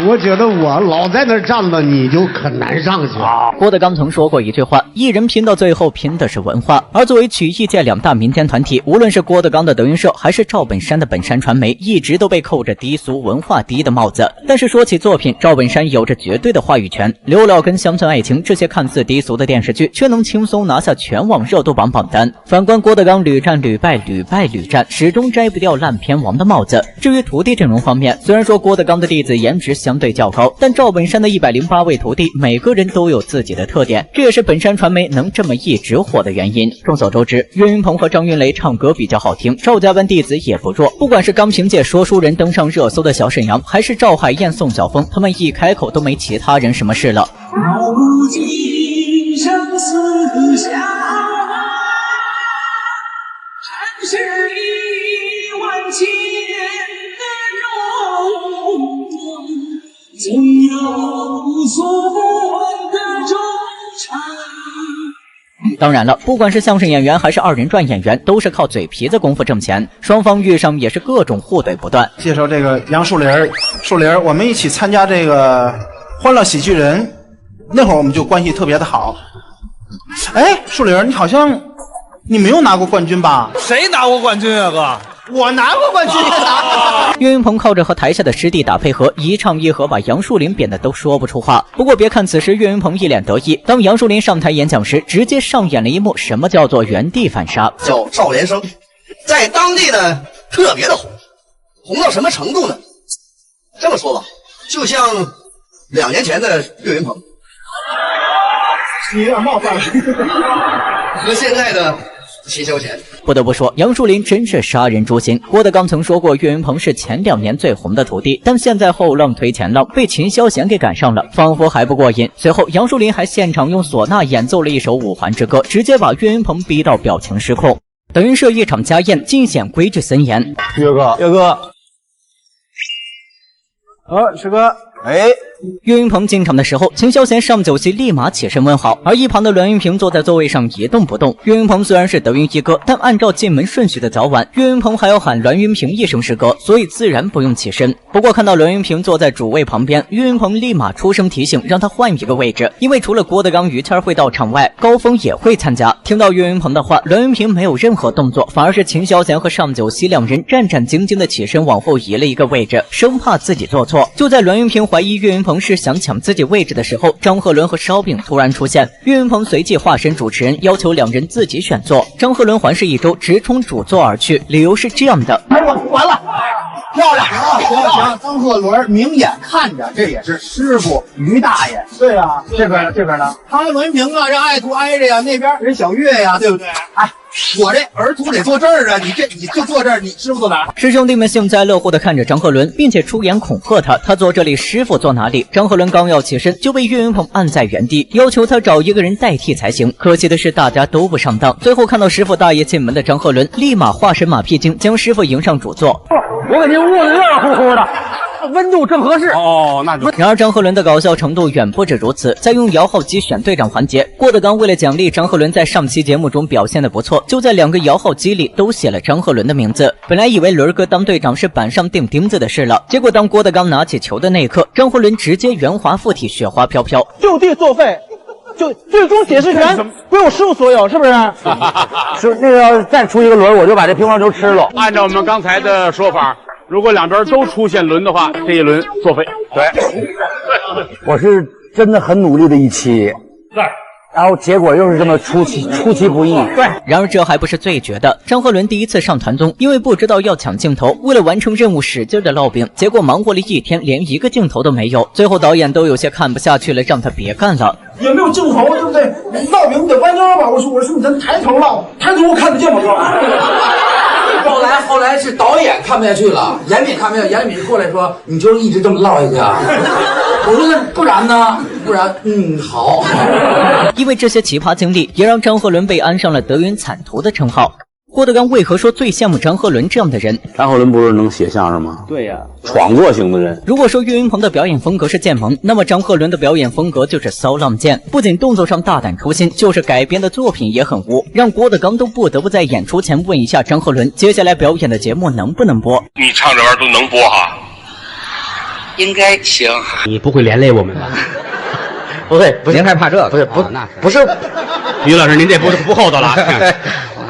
[SPEAKER 27] 我觉得我老在那儿站着，你就可难上去了。
[SPEAKER 2] 郭德纲曾说过一句话：艺人拼到最后拼的是文化。而作为曲艺界2大民间团体，无论是郭德纲的德云社，还是赵本山的本山传媒，一直都被扣着低俗文化低的帽子。但是说起作品，赵本山有着绝对的话语权。刘老跟乡村爱情这些看似低俗的电视剧，却能轻松拿下全网热度榜榜单。反观郭德纲屡战屡败，屡败屡战，始终摘不掉烂片王的帽子。至于徒弟阵容方面，虽然说郭德纲的弟子颜值相对较高，但赵本山的108位徒弟，每个人都有自己的特点，这也是本山传媒能这么一直火的原因。众所周知，岳云鹏和张云雷唱歌比较好听，赵家班弟子也不弱。不管是刚凭借说书人登上热搜的小沈阳，还是赵海燕、宋晓峰，他们一开口都没其他人什么事了。
[SPEAKER 21] 道不尽生死相，尘世里万千的种种，总有诉不完的衷肠。
[SPEAKER 2] 当然了，不管是相声演员还是二人转演员，都是靠嘴皮子功夫挣钱，双方遇上也是各种互怼不断。
[SPEAKER 13] 介绍这个杨树林，树林，我们一起参加这个欢乐喜剧人，那会儿我们就关系特别的好。哎，树林，你好像你没有拿过冠军吧？
[SPEAKER 24] 谁拿过冠军啊，哥？
[SPEAKER 13] 我拿过冠军。
[SPEAKER 2] 岳云鹏靠着和台下的师弟打配合，一唱一和把杨树林贬得都说不出话。不过别看此时岳云鹏一脸得意，当杨树林上台演讲时，直接上演了一幕什么叫做原地反杀，
[SPEAKER 14] 叫少年生，在当地呢特别的红，红到什么程度呢？这么说吧，就像2年前的岳云鹏，
[SPEAKER 13] 你有点冒犯了，
[SPEAKER 14] 和现在的秦霄贤。
[SPEAKER 2] 不得不说，杨树林真是杀人诛心。郭德纲曾说过，岳云鹏是前2年最红的徒弟，但现在后浪推前浪，被秦霄贤给赶上了，仿佛还不过瘾。随后，杨树林还现场用唢呐演奏了一首《五环之歌》，直接把岳云鹏逼到表情失控。德云社一场家宴，尽显规矩森严。
[SPEAKER 13] 岳哥，师哥。哎，
[SPEAKER 2] 岳云鹏进场的时候，秦霄贤上酒席立马起身问好，而一旁的栾云平坐在座位上一动不动。岳云鹏虽然是德云一哥，但按照进门顺序的早晚，岳云鹏还要喊栾云平一声师哥，所以自然不用起身。不过看到栾云平坐在主位旁边，岳云鹏立马出声提醒，让他换一个位置，因为除了郭德纲、于谦会到场外，高峰也会参加。听到岳云鹏的话，栾云平没有任何动作，反而是秦霄贤和上酒席2人战战兢兢的起身往后移了一个位置，生怕自己做错。就在栾云平怀疑岳云鹏是想抢自己位置的时候，张鹤伦和烧饼突然出现，岳云鹏随即化身主持人，要求2人自己选座。张鹤伦环视一周，直冲主座而去，理由是这样的：
[SPEAKER 14] 哎，完了，漂亮啊！行，张鹤伦明眼看着，这也是师傅于大爷。
[SPEAKER 13] 对啊，
[SPEAKER 14] 这边呢？他栾云平啊，让爱徒挨着呀，那边人小岳呀，对不对？哎，我这儿徒得坐这儿啊，你就坐这儿，你师傅坐哪儿？
[SPEAKER 2] 师兄弟们幸灾乐祸地看着张鹤伦，并且出言恐吓他，他坐这里，师傅坐哪里？张鹤伦刚要起身，就被岳云鹏按在原地，要求他找一个人代替才行。可惜的是，大家都不上当。最后看到师傅大爷进门的张鹤伦，立马化身马屁精，将师傅迎上主座。
[SPEAKER 24] 我给您捂得热乎乎的，温度正合适。
[SPEAKER 15] 哦，那就。
[SPEAKER 2] 然而张鹤伦的搞笑程度远不止如此，在用摇号机选队长环节，郭德纲为了奖励张鹤伦在上期节目中表现的不错，就在2个摇号机里都写了张鹤伦的名字。本来以为伦哥当队长是板上钉钉子的事了，结果当郭德纲拿起球的那一刻，张鹤伦直接圆滑附体，雪花飘飘，
[SPEAKER 13] 就地作废。就最终解释权归我师傅所有，是不是？
[SPEAKER 24] 是那个要再出一个轮，我就把这乒乓球吃了。
[SPEAKER 15] 按照我们刚才的说法，如果2边都出现轮的话，这一轮作废。对，
[SPEAKER 24] 我是真的很努力的一期。
[SPEAKER 15] 对。
[SPEAKER 24] 然后结果又是这么出其不意。
[SPEAKER 2] 对，然而这还不是最绝的。张鹤伦第一次上团综，因为不知道要抢镜头，为了完成任务使劲的烙饼，结果忙活了1天，连1个镜头都没有。最后导演都有些看不下去了，让他别干了。
[SPEAKER 13] 也没有镜头，对不对？烙饼你得弯腰吧？我说你咱抬头烙，抬头我看得见吗？
[SPEAKER 14] 后来是导演看不下去了，严敏看不下去，严敏过来说：“你就一直这么烙下去啊？”我说：“不然呢？不然，好。”
[SPEAKER 2] 因为这些奇葩经历，也让张鹤伦被安上了德云惨徒的称号。郭德纲为何说最羡慕张鹤伦这样的人？
[SPEAKER 15] 张鹤伦不是能写相声吗？
[SPEAKER 24] 对呀，
[SPEAKER 15] 创作型的人。
[SPEAKER 2] 如果说岳云鹏的表演风格是剑盟，那么张鹤伦的表演风格就是骚浪剑。不仅动作上大胆出新，就是改编的作品也很污，让郭德纲都不得不在演出前问一下张鹤伦，接下来表演的节目能不能播？
[SPEAKER 9] 你唱这玩意儿都能播哈？
[SPEAKER 14] 应该行。
[SPEAKER 8] 你不会连累我们吧？
[SPEAKER 1] 不会，您害怕这个？
[SPEAKER 8] 不是，于老师，您这不厚道了。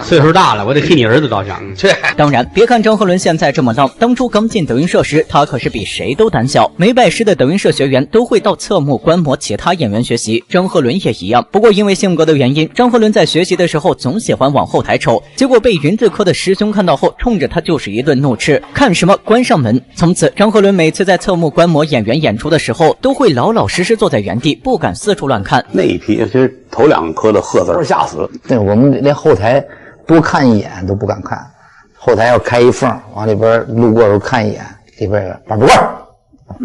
[SPEAKER 8] 岁数大了，我得替你儿子着想。
[SPEAKER 2] 去。当然，别看张鹤伦现在这么浪，当初刚进德云社时，他可是比谁都胆小。没拜师的德云社学员都会到侧幕观摩其他演员学习，张鹤伦也一样。不过因为性格的原因，张鹤伦在学习的时候总喜欢往后抬瞅，结果被云字科的师兄看到后，冲着他就是一顿怒斥，看什么关上门。从此，张鹤伦每次在侧幕观摩演员演出的时候，都会老老实实坐在原地，不敢四处乱看。
[SPEAKER 15] 那一批其实头2颗的鹤字吓死。
[SPEAKER 24] 对，我们连后台多看一眼都不敢看，后台要开一缝，往里边路过的时候看一眼，里边板布罐，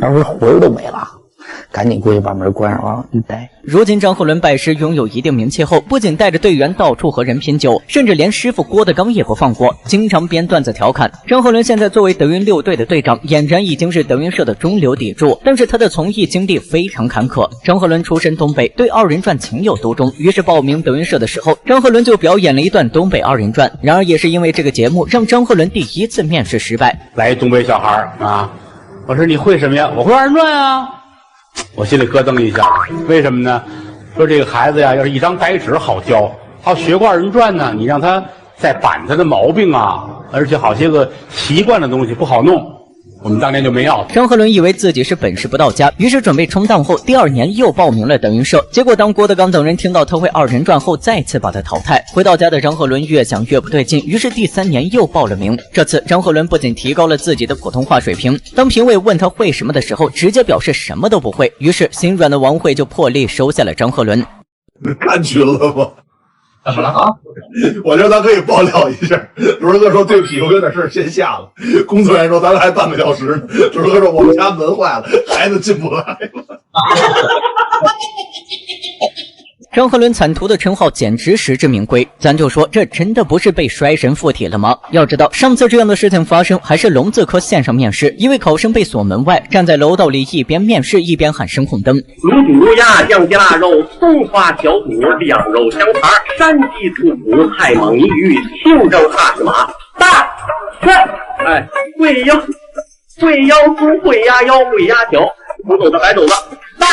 [SPEAKER 24] 当时魂儿都没了，
[SPEAKER 4] 赶紧过去把门关上，往一待。
[SPEAKER 2] 如今张鹤伦拜师拥有一定名气后，不仅带着队员到处和人拼酒，甚至连师傅郭德纲也不放过，经常编段子调侃。张鹤伦现在作为德云6队的队长，俨然已经是德云社的中流砥柱，但是他的从艺经历非常坎坷。张鹤伦出身东北，对二人转情有独钟，于是报名德云社的时候，张鹤伦就表演了一段东北二人转。然而也是因为这个节目，让张鹤伦第一次面试失败。
[SPEAKER 15] 来一东北小孩啊，我说你会什么呀？我会二人转啊。我心里咯噔一下，为什么呢？说这个孩子呀，要是一张白纸好教，他学过二人转呢，你让他再板他的毛病啊，而且好些个习惯的东西不好弄。我们当年就没要。
[SPEAKER 2] 张鹤伦以为自己是本事不到家，于是准备冲档后，第2年又报名了德云社。结果当郭德纲等人听到他会二人转后，再次把他淘汰。回到家的张鹤伦越想越不对劲，于是第3年又报了名。这次张鹤伦不仅提高了自己的普通话水平，当评委问他会什么的时候，直接表示什么都不会。于是心软的王慧就破例收下了张鹤伦。
[SPEAKER 6] 看群了吗？
[SPEAKER 11] 怎么了啊？
[SPEAKER 6] 我觉得咱可以爆料一下。主任哥说对不起，我有点事先下了。工作人员说咱还半个小时呢。主任哥说我们家门坏了，孩子进不来了。
[SPEAKER 2] 张鹤伦惨图的称号简直实至名归，咱就说这真的不是被衰神附体了吗？要知道上次这样的事情发生还是龙字科线上面试，一位考生被锁门外，站在楼道里一边面试一边喊声红灯。
[SPEAKER 16] 卤煮肉鸭酱鸡腊肉松花小肚晾肉香肠山鸡兔脯菜蟒泥鱼清蒸哈士马大帅哎会腰会腰猪会鸭腰会鸭脚不走的白走的大。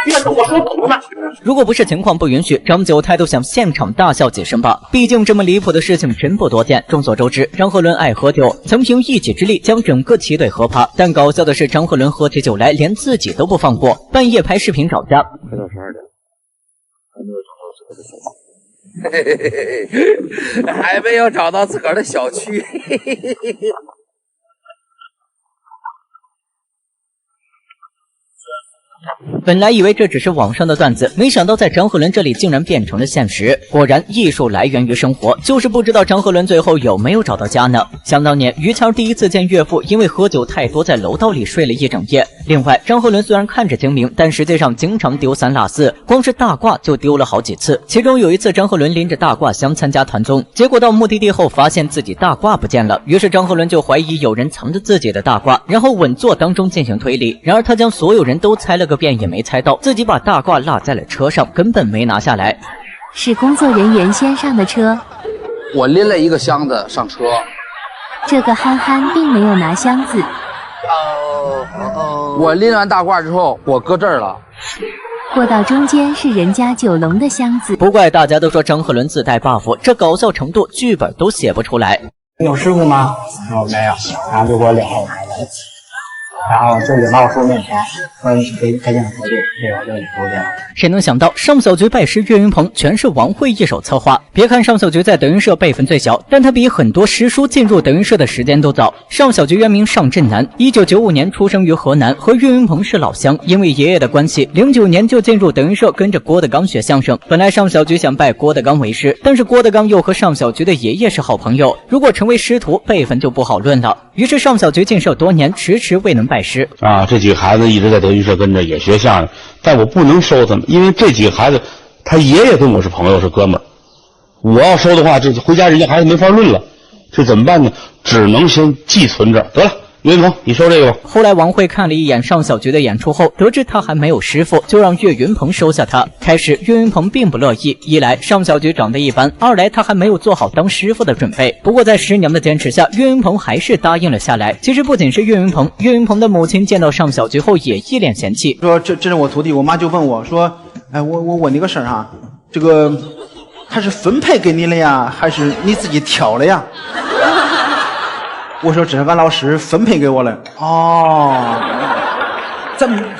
[SPEAKER 16] 别跟我说懂了。
[SPEAKER 2] 如果不是情况不允许，张九太都想现场大笑几声吧。毕竟这么离谱的事情真不多见。众所周知，张鹤伦爱喝酒，曾凭一己之力将整个旗队喝趴。但搞笑的是，张鹤伦喝起酒来连自己都不放过，半夜拍视频找家。
[SPEAKER 16] 快到12点，还没有找到自个的小区。还没有找到自个的小区。
[SPEAKER 2] 本来以为这只是网上的段子，没想到在张鹤伦这里竟然变成了现实。果然，艺术来源于生活，就是不知道张鹤伦最后有没有找到家呢？想当年，于谦第一次见岳父，因为喝酒太多，在楼道里睡了一整夜。另外，张鹤伦虽然看着精明，但实际上经常丢三落四，光是大褂就丢了好几次。其中有一次，张鹤伦拎着大褂箱参加团综，结果到目的地后发现自己大褂不见了，于是张鹤伦就怀疑有人藏着自己的大褂，然后稳坐当中进行推理。然而他将所有人都猜了个遍，也没猜到，自己把大褂落在了车上，根本没拿下来。
[SPEAKER 17] 是工作人员先上的车，
[SPEAKER 10] 我拎了一个箱子上车。
[SPEAKER 17] 这个憨憨并没有拿箱子。
[SPEAKER 10] 我拎完大褂之后，我搁这儿了。
[SPEAKER 17] 过道中间是人家九龙的箱子。
[SPEAKER 2] 不怪大家都说张鹤伦自带 buff， 这搞笑程度剧本都写不出来。
[SPEAKER 4] 有师傅吗？没有，然后就给我领后台来。然后就领到我叔面前，说你给赶紧投递，这个就领出去了。
[SPEAKER 2] 谁能想到上小菊拜师岳云鹏全是王慧一手策划？别看上小菊在德云社辈分最小，但他比很多师叔进入德云社的时间都早。上小菊原名上振南，1995年出生于河南，和岳云鹏是老乡。因为爷爷的关系，09年就进入德云社，跟着郭德纲学相声。本来上小菊想拜郭德纲为师，但是郭德纲又和上小菊的爷爷是好朋友，如果成为师徒，辈分就不好论了。于是上小菊进社多年，迟迟未能拜师。
[SPEAKER 15] 这几个孩子一直在德云社跟着也学相声，但我不能收他们，因为这几个孩子他爷爷跟我是朋友是哥们儿，我要收的话，这回家人家孩子没法论了，这怎么办呢？只能先寄存着。得了，岳云鹏，你收这个吧。
[SPEAKER 2] 后来王慧看了一眼上小菊的演出后，得知他还没有师傅，就让岳云鹏收下他。开始岳云鹏并不乐意，一来上小菊长得一般，二来他还没有做好当师傅的准备。不过在师娘的坚持下，岳云鹏还是答应了下来。其实不仅是岳云鹏，岳云鹏的母亲见到上小菊后也一脸嫌弃，
[SPEAKER 13] 说这是我徒弟。我妈就问我说，哎，我问你个事儿哈，这个他是分配给你了呀，还是你自己挑了呀？我说这是俺老师分配给我的。哦，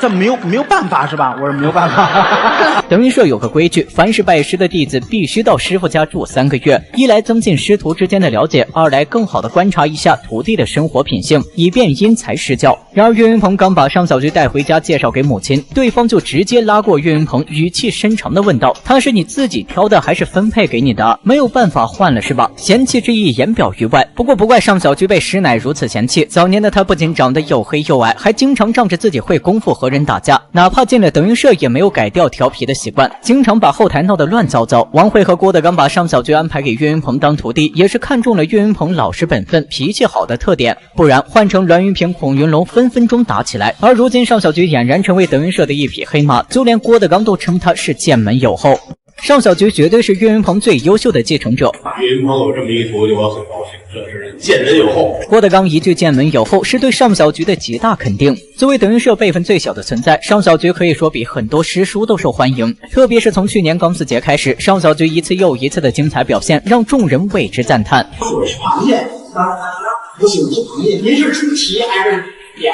[SPEAKER 13] 这没有办法是吧？我说没有办法。
[SPEAKER 2] 德云社有个规矩，凡是拜师的弟子必须到师傅家住3个月，一来增进师徒之间的了解，二来更好的观察一下徒弟的生活品性，以便因材施教。然而岳云鹏刚把上小菊带回家介绍给母亲，对方就直接拉过岳云鹏，语气深长地问道：他是你自己挑的还是分配给你的？没有办法换了是吧？嫌弃之意言表于外。不过不怪上小菊被师奶如此嫌弃，早年的他不仅长得又黑又矮，还经常仗着自己会功夫和人打架，哪怕进了德云社也没有改掉调皮的习惯，经常把后台闹得乱糟糟。王慧和郭德纲把尚小菊安排给岳云鹏当徒弟，也是看中了岳云鹏老实本分、脾气好的特点，不然换成栾云平、孔云龙分分钟打起来。而如今尚小菊俨然成为德云社的一匹黑马，就连郭德纲都称他是剑门有后。尚小菊绝对是岳云鹏最优秀的继承者。
[SPEAKER 21] 岳云鹏有这么一徒弟，我很高兴，这是剑门有后。
[SPEAKER 2] 郭德纲一句剑门有后，是对尚小菊的极大肯定。作为德云社辈分最小的存在，尚小菊可以说比很多师叔都受欢迎。特别是从去年钢丝节开始，尚小菊一次又一次的精彩表现，让众人为之赞叹。
[SPEAKER 7] 我是螃蟹啊，不是螃蟹，您是猪蹄还是鸟？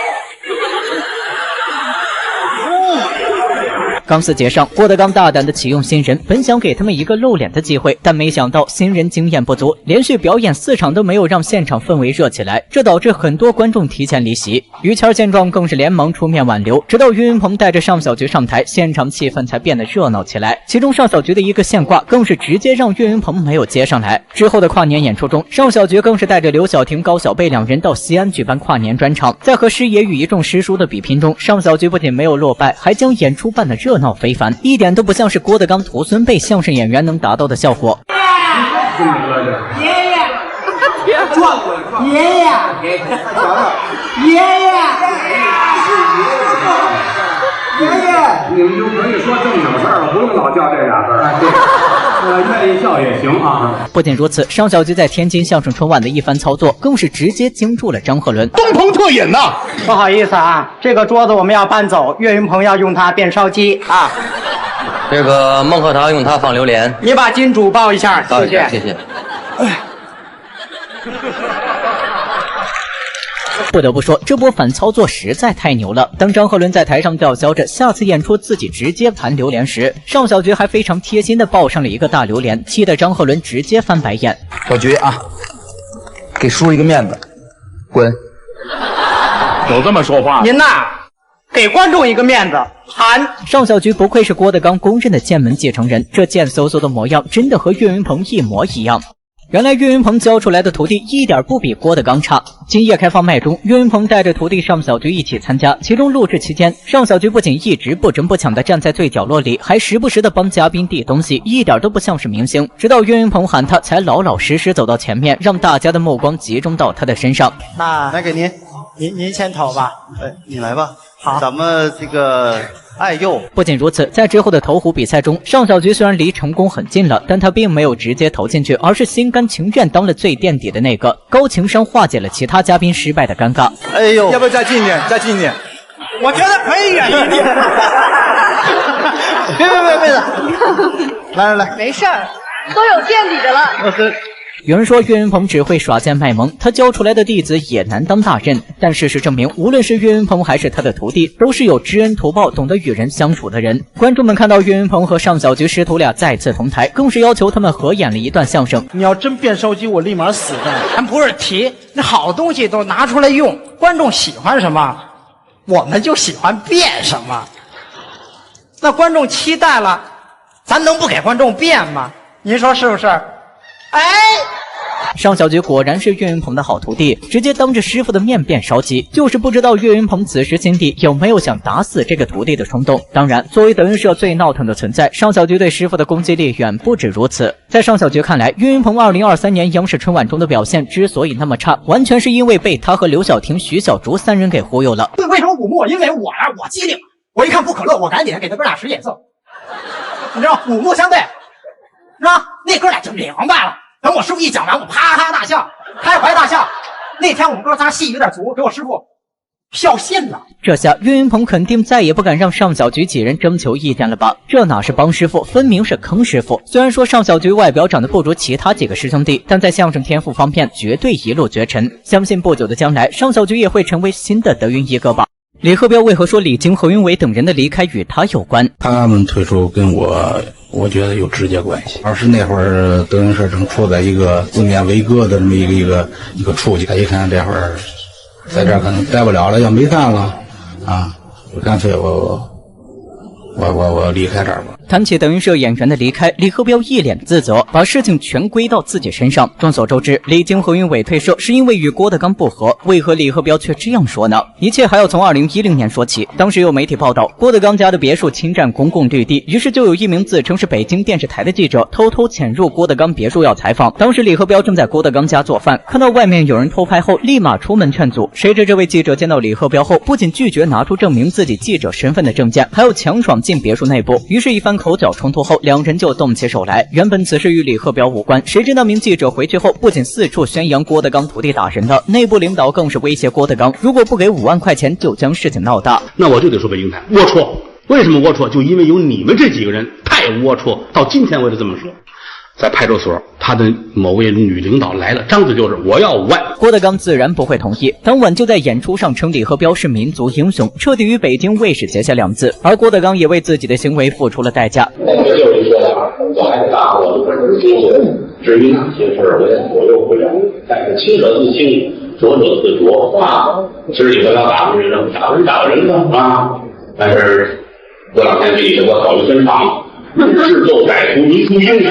[SPEAKER 2] 钢丝节上，郭德纲大胆地启用新人，本想给他们一个露脸的机会，但没想到新人经验不足，连续表演4场都没有让现场氛围热起来，这导致很多观众提前离席。于谦见状更是连忙出面挽留，直到岳云鹏带着尚小菊上台，现场气氛才变得热闹起来。其中尚小菊的一个现挂更是直接让岳云鹏没有接上来。之后的跨年演出中，尚小菊更是带着刘晓婷、高小贝2人到西安举办跨年专场，在和师爷与一众师叔的比拼中，尚小菊不仅没有落败，还将演出办得热闹非凡，一点都不像是郭德纲徒孙辈相声演员能达到的效果。
[SPEAKER 7] 爷爷，转过来，爷爷，爷爷，爷爷，
[SPEAKER 21] 你们就可以说正经事儿了，不用老叫这俩字儿。对，愿意叫也行啊。
[SPEAKER 2] 不仅如此，尚小菊在天津相声春晚的一番操作，更是直接惊住了张鹤伦。
[SPEAKER 21] 东鹏特饮呐！
[SPEAKER 4] 不好意思啊，这个桌子我们要搬走，岳云鹏要用它变烧鸡啊。
[SPEAKER 1] 这个孟鹤堂用它放榴莲，
[SPEAKER 4] 你把金主抱一下，谢谢，
[SPEAKER 1] 谢谢。
[SPEAKER 2] 不得不说，这波反操作实在太牛了。当张鹤伦在台上叫嚣着下次演出自己直接盘榴莲时，尚小菊还非常贴心地抱上了一个大榴莲，气得张鹤伦直接翻白眼。
[SPEAKER 3] 小菊啊，给叔一个面子，滚！
[SPEAKER 21] 有这么说话？
[SPEAKER 4] 您呐，给观众一个面子，盘。
[SPEAKER 2] 尚小菊不愧是郭德纲公认的剑门继承人，这贱嗖嗖的模样真的和岳云鹏一模一样。原来岳云鹏教出来的徒弟一点不比郭德纲差。今夜开放麦中，岳云鹏带着徒弟尚小菊一起参加，其中录制期间，尚小菊不仅一直不争不抢地站在最角落里，还时不时地帮嘉宾递东西，一点都不像是明星。直到岳云鹏喊他，才老老实实走到前面，让大家的目光集中到他的身上。
[SPEAKER 13] 那来给您，您先投吧。
[SPEAKER 19] 你来吧。
[SPEAKER 13] 好，
[SPEAKER 19] 咱们这个爱幼。
[SPEAKER 2] 不仅如此，在之后的投壶比赛中，尚小菊虽然离成功很近了，但她并没有直接投进去，而是心甘情愿当了最垫底的那个，高情商化解了其他嘉宾失败的尴尬。
[SPEAKER 19] 哎呦，
[SPEAKER 13] 要不要再近点？再近点？我觉得可以远一点。别，来，
[SPEAKER 20] 没事儿，都有垫底的了。
[SPEAKER 2] 有人说岳云鹏只会耍贱卖萌，他教出来的弟子也难当大任。但事实证明，无论是岳云鹏还是他的徒弟，都是有知恩图报、懂得与人相处的人。观众们看到岳云鹏和尚小菊师徒俩再次同台，更是要求他们合演了一段相声。
[SPEAKER 13] 你要真变烧鸡，我立马死在。咱不是提那好东西都拿出来用，观众喜欢什么，我们就喜欢变什么。那观众期待了，咱能不给观众变吗？您说是不是？哎，
[SPEAKER 2] 尚小菊果然是岳云鹏的好徒弟，直接当着师傅的面变烧鸡，就是不知道岳云鹏此时心底有没有想打死这个徒弟的冲动。当然，作为德云社最闹腾的存在，尚小菊对师傅的攻击力远不止如此。在尚小菊看来，岳云鹏2023年央视春晚中的表现之所以那么差，完全是因为被他和刘晓婷、徐小竹3人给忽悠了。
[SPEAKER 7] 为什么五木？因为我机灵，我一看不可乐，我赶紧给他哥俩使眼色，你知道五木相对，是吧？那哥俩就明白了。等我师傅一讲完，我啪啪大笑，开怀大笑。那天我们哥仨戏有点足，给我师傅笑信了。
[SPEAKER 2] 这下岳云鹏肯定再也不敢让尚小菊几人征求意见了吧？这哪是帮师傅，分明是坑师傅。虽然说尚小菊外表长得不如其他几个师兄弟，但在相声天赋方面绝对一路绝尘。相信不久的将来，尚小菊也会成为新的德云一哥吧。李鹤彪为何说李菁、何云伟等人的离开与他有关？
[SPEAKER 12] 他们退出跟我觉得有直接关系。而是那会儿德云社正处在一个自面为歌的这么一个处境，他一看这会儿在这儿可能待不了了，要没干了啊，我干脆我离开这儿吧。
[SPEAKER 2] 谈起德云社演员的离开，李鹤彪一脸自责，把事情全归到自己身上。众所周知，李菁、何云伟退社是因为与郭德纲不和，为何李鹤彪却这样说呢？一切还要从2010年说起。当时有媒体报道，郭德纲家的别墅侵占公共绿地，于是就有一名自称是北京电视台的记者偷偷潜入郭德纲别墅要采访。当时李鹤彪正在郭德纲家做饭，看到外面有人偷拍后，立马出门劝阻。谁知这位记者见到李鹤彪后，不仅拒绝拿出证明自己记者身份的证件，还要强闯进别墅内部。于是，一番口角冲突后，两人就动起手来。原本此事与李鹤彪无关，谁知那名记者回去后，不仅四处宣扬郭德纲徒弟打人的，内部领导更是威胁郭德纲，如果不给5万块钱，就将事情闹大。
[SPEAKER 21] 那我就得说北京台龌龊，为什么龌龊？就因为有你们这几个人太龌龊。到今天我也这么说。在派出所，他的某位女领导来了，张嘴就是我要5万。
[SPEAKER 2] 郭德纲自然不会同意，当晚就在演出上称李鹤彪是民族英雄，彻底与北京卫视结下梁子。而郭德纲也为自己的行为付出了代价。
[SPEAKER 21] 那个就是说呀，我还是大伙的本事工作，至于哪些事儿我也左右不了。但是清者自清，浊者自浊啊。其实李鹤彪打人的啊，但是过两天给我考虑分场。智斗歹徒，民族英雄。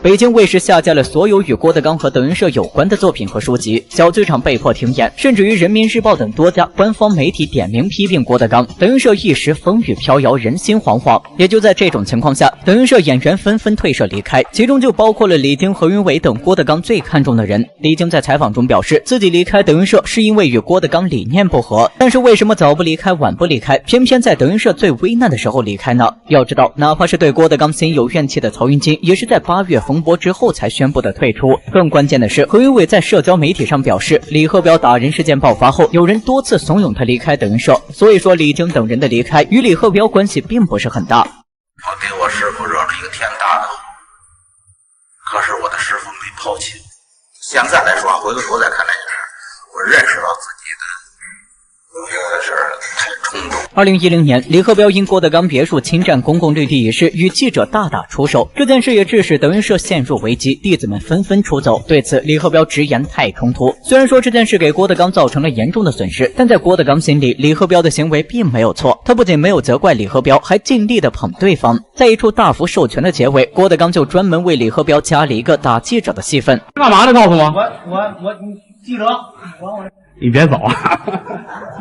[SPEAKER 2] 北京卫视下架了所有与郭德纲和德云社有关的作品和书籍，小剧场被迫停演，甚至于人民日报等多家官方媒体点名批评郭德纲，德云社一时风雨飘摇，人心惶惶。也就在这种情况下，德云社演员纷纷退社离开，其中就包括了李菁、何云伟等郭德纲最看重的人。李菁在采访中表示，自己离开德云社是因为与郭德纲理念不合，但是为什么早不离开晚不离开，偏偏在德云社最危难的时候离开呢？要知道，哪怕是对郭德纲心有怨气的曹云金，也是在8月风波之后才宣布的退出。更关键的是，何云伟在社交媒体上表示，李鹤彪打人事件爆发后，有人多次怂恿他离开德云社，所以说李菁等人的离开与李鹤彪关系并不是很大。
[SPEAKER 10] 我给我师傅惹了一个天大的祸，可是我的师傅没抛弃。现在来说，回过头再看这件事，我认识到自己的有的事太冲动。
[SPEAKER 2] 2010年，李鹤彪因郭德纲别墅侵占公共绿地一事与记者大打出手，这件事也致使德云社陷入危机，弟子们纷纷出走。对此，李鹤彪直言太冲突。虽然说这件事给郭德纲造成了严重的损失，但在郭德纲心里，李鹤彪的行为并没有错。他不仅没有责怪李鹤彪，还尽力的捧对方。在一处大幅授权的结尾，郭德纲就专门为李鹤彪加了一个打记者的戏份。
[SPEAKER 24] 干嘛呢？告诉我。
[SPEAKER 7] 记者，
[SPEAKER 24] 你别走啊！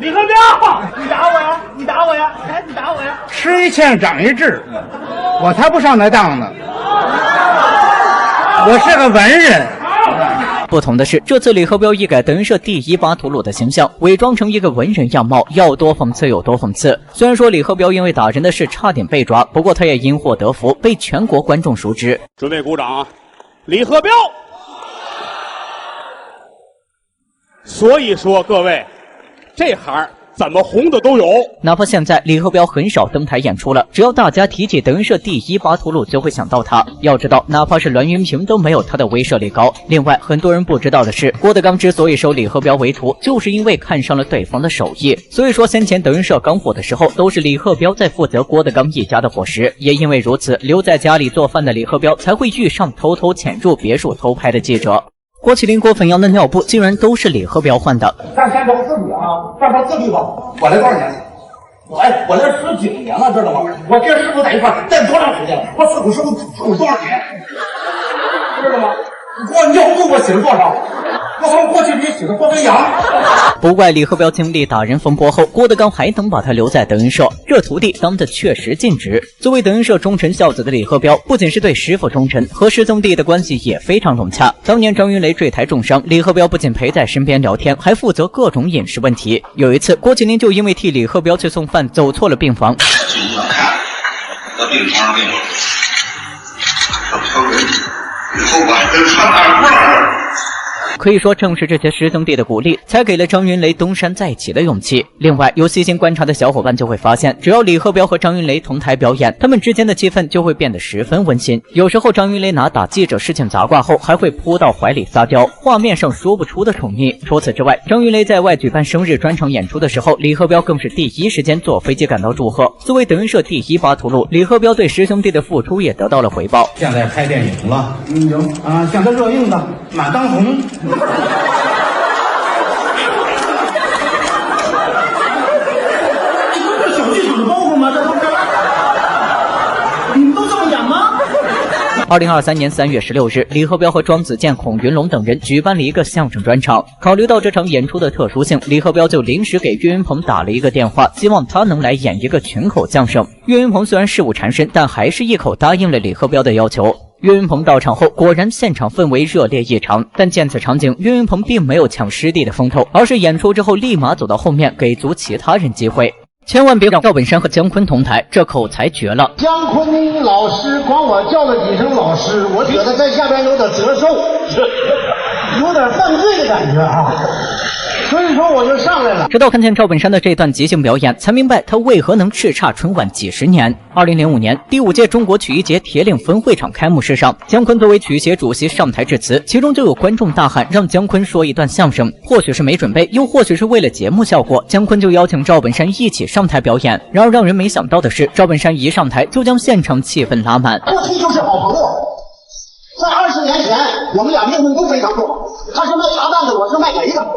[SPEAKER 7] 李鹤彪，你打我呀！你打我呀！哎，你打我呀！
[SPEAKER 12] 吃一堑长一智，我才不上那当呢。我是个文人。
[SPEAKER 2] 不同的是，这次李鹤彪一改德云社第一巴图鲁的形象，伪装成一个文人样貌，要多讽刺有多讽刺。虽然说李鹤彪因为打人的事差点被抓，不过他也因祸得福，被全国观众熟知。
[SPEAKER 24] 准备鼓掌啊！李鹤彪。所以说，各位，这行怎么红的都有。
[SPEAKER 2] 哪怕现在李鹤彪很少登台演出了，只要大家提起德云社第一巴图鲁，就会想到他。要知道，哪怕是栾云平都没有他的威慑力高。另外，很多人不知道的是，郭德纲之所以收李鹤彪为徒，就是因为看上了对方的手艺。所以说，先前德云社刚火的时候，都是李鹤彪在负责郭德纲一家的伙食。也因为如此，留在家里做饭的李鹤彪才会遇上偷偷潜入别墅偷拍的记者。郭麒麟、郭汾阳的尿布竟然都是李鹤彪换的。
[SPEAKER 12] 咱先找自律啊，咱找自律吧。我来多少年？我来19年了，知道吗？我跟师傅在一块待多长时间了？我伺候师傅多少年？知道吗？我尿布我洗了多少？我从过去比洗的郭汾阳。
[SPEAKER 2] 不怪李鹤彪经历打人风波后，郭德纲还能把他留在德云社，这徒弟当的确实尽职。作为德云社忠臣孝子的李鹤彪，不仅是对师傅忠臣，和师兄弟的关系也非常融洽。当年张云雷坠台重伤，李鹤彪不仅陪在身边聊天，还负责各种饮食问题。有一次，郭麒麟就因为替李鹤彪去送饭，走错了病房。
[SPEAKER 10] 去医院看，在病床上给我以后我还得上大褂。
[SPEAKER 2] 可以说，正是这些师兄弟的鼓励，才给了张云雷东山再起的勇气。另外，有细心观察的小伙伴就会发现，只要李鹤彪和张云雷同台表演，他们之间的气氛就会变得十分温馨。有时候，张云雷拿打记者事情砸挂后，还会扑到怀里撒娇，画面上说不出的宠溺。除此之外，张云雷在外举办生日专场演出的时候，李鹤彪更是第一时间坐飞机赶到祝贺。作为德云社第一巴图鲁，李鹤彪对师兄弟的付出也得到了回报。
[SPEAKER 12] 现在拍电影了，现在热映的满当红。这小剧场包袱吗？这不是。
[SPEAKER 2] 2023年3月16日，李鹤彪和庄子健、孔云龙等人举办了一个相声专场。考虑到这场演出的特殊性，李鹤彪就临时给岳云鹏打了一个电话，希望他能来演一个群口相声。岳云鹏虽然事务缠身，但还是一口答应了李鹤彪的要求。岳云鹏到场后，果然现场氛围热烈异常。但见此场景，岳云鹏并没有抢师弟的风头，而是演出之后立马走到后面，给足其他人机会。千万别让赵本山和姜昆同台，这口才绝了。
[SPEAKER 5] 姜昆老师管我叫了几声老师，我觉得在下边有点折寿，有点犯罪的感觉啊。所以说我就上来了。
[SPEAKER 2] 直到看见赵本山的这段即兴表演，才明白他为何能叱咤春晚几十年。2005年第5届中国曲艺节铁岭分会场开幕式上，姜昆作为曲协主席上台致辞，其中就有观众大喊让姜昆说一段相声。或许是没准备，又或许是为了节目效果，姜昆就邀请赵本山一起上台表演。然而让人没想到的是，赵本山一上台就将现场气氛拉满。
[SPEAKER 5] 过去就是好朋友，在20年前我们俩命运都非常不好，他是卖茶蛋的，我是卖煤的，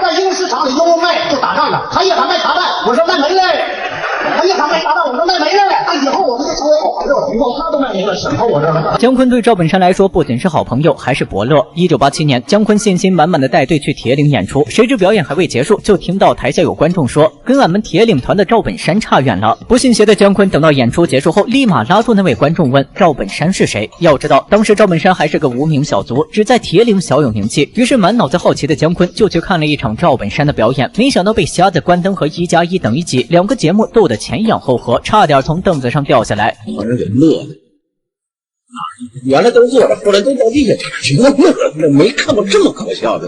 [SPEAKER 5] 在一个市场里用卖就打仗的，他一喊卖茶蛋，我说卖煤嘞；他一喊卖茶蛋，我说卖煤嘞。那以后我们就成为好朋友，以后他都卖煤了，省到我这儿了。
[SPEAKER 2] 姜昆对赵本山来说不仅是好朋友，还是伯乐。1987年，姜昆信心满满的带队去铁岭演出，谁知表演还未结束，就听到台下有观众说：“跟俺们铁岭团的赵本山差远了。”不信邪的姜昆等到演出结束后，立马拉住那位观众问：“赵本山是谁？”要知道，当时赵本山还是个无名小卒，只在铁岭小有名气。于是满脑子好奇的姜昆就去看了一场赵本山的表演，没想到被瞎子关灯和1+1等于几两个节目逗得前仰后合，差点从凳子上掉下来。
[SPEAKER 10] 把人给乐的，原来都乐了，后来都到地下去乐，没看过这么可笑的。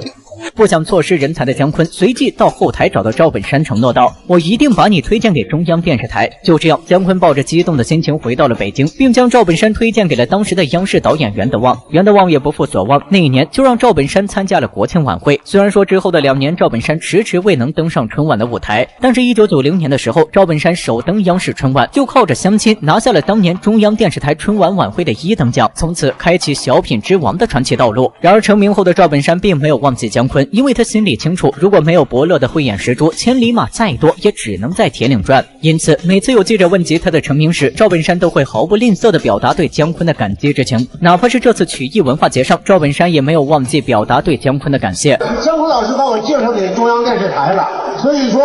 [SPEAKER 2] 不想错失人才的姜昆随即到后台找到赵本山，承诺道：“我一定把你推荐给中央电视台。”就这样，姜昆抱着激动的心情回到了北京，并将赵本山推荐给了当时的央视导演袁德旺。袁德旺也不负所望，那一年就让赵本山参加了国庆晚会。虽然说之后的2年赵本山迟迟未能登上春晚的舞台，但是1990年的时候，赵本山首登央视春晚，就靠着相亲拿下了当年中央电视台春晚晚会的1等奖，从此开启小品之王的传奇道路。然而成名后的赵本山并没有忘记姜昆，因为他心里清楚，如果没有伯乐的慧眼识珠，千里马再多也只能在铁岭转。因此每次有记者问及他的成名史，赵本山都会毫不吝啬地表达对姜昆的感激之情。哪怕是这次曲艺文化节上，赵本山也没有忘记表达对姜昆的感谢。
[SPEAKER 5] 姜昆老师把我介绍给中央电视台了，所以说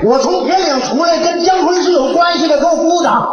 [SPEAKER 5] 我从铁岭出来跟姜昆是有关系的，给我鼓掌。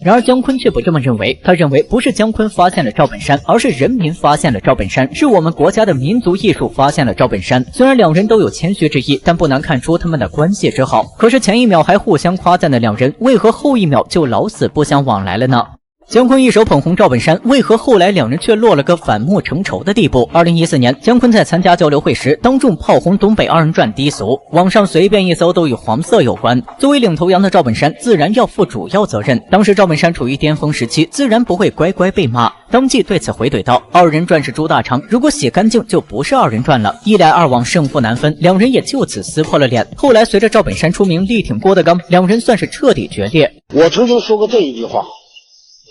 [SPEAKER 2] 然而姜昆却不这么认为，他认为不是姜昆发现了赵本山，而是人民发现了赵本山，是我们国家的民族艺术发现了赵本山。虽然两人都有谦虚之意，但不难看出他们的关系之好。可是前一秒还互相夸赞的两人，为何后一秒就老死不相往来了呢？姜昆一手捧红赵本山，为何后来两人却落了个反目成仇的地步？2014年，姜昆在参加交流会时，当众炮轰东北二人转低俗，网上随便一搜都与黄色有关。作为领头羊的赵本山，自然要负主要责任。当时赵本山处于巅峰时期，自然不会乖乖被骂，当即对此回怼道：“二人转是猪大肠，如果洗干净就不是二人转了。”一来二往，胜负难分，两人也就此撕破了脸。后来随着赵本山出名力挺郭德纲，两人算是彻底决裂。
[SPEAKER 5] 我曾经说过这一句话，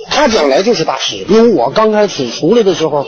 [SPEAKER 5] 他将来就是大师，因为我刚开始出来的时候，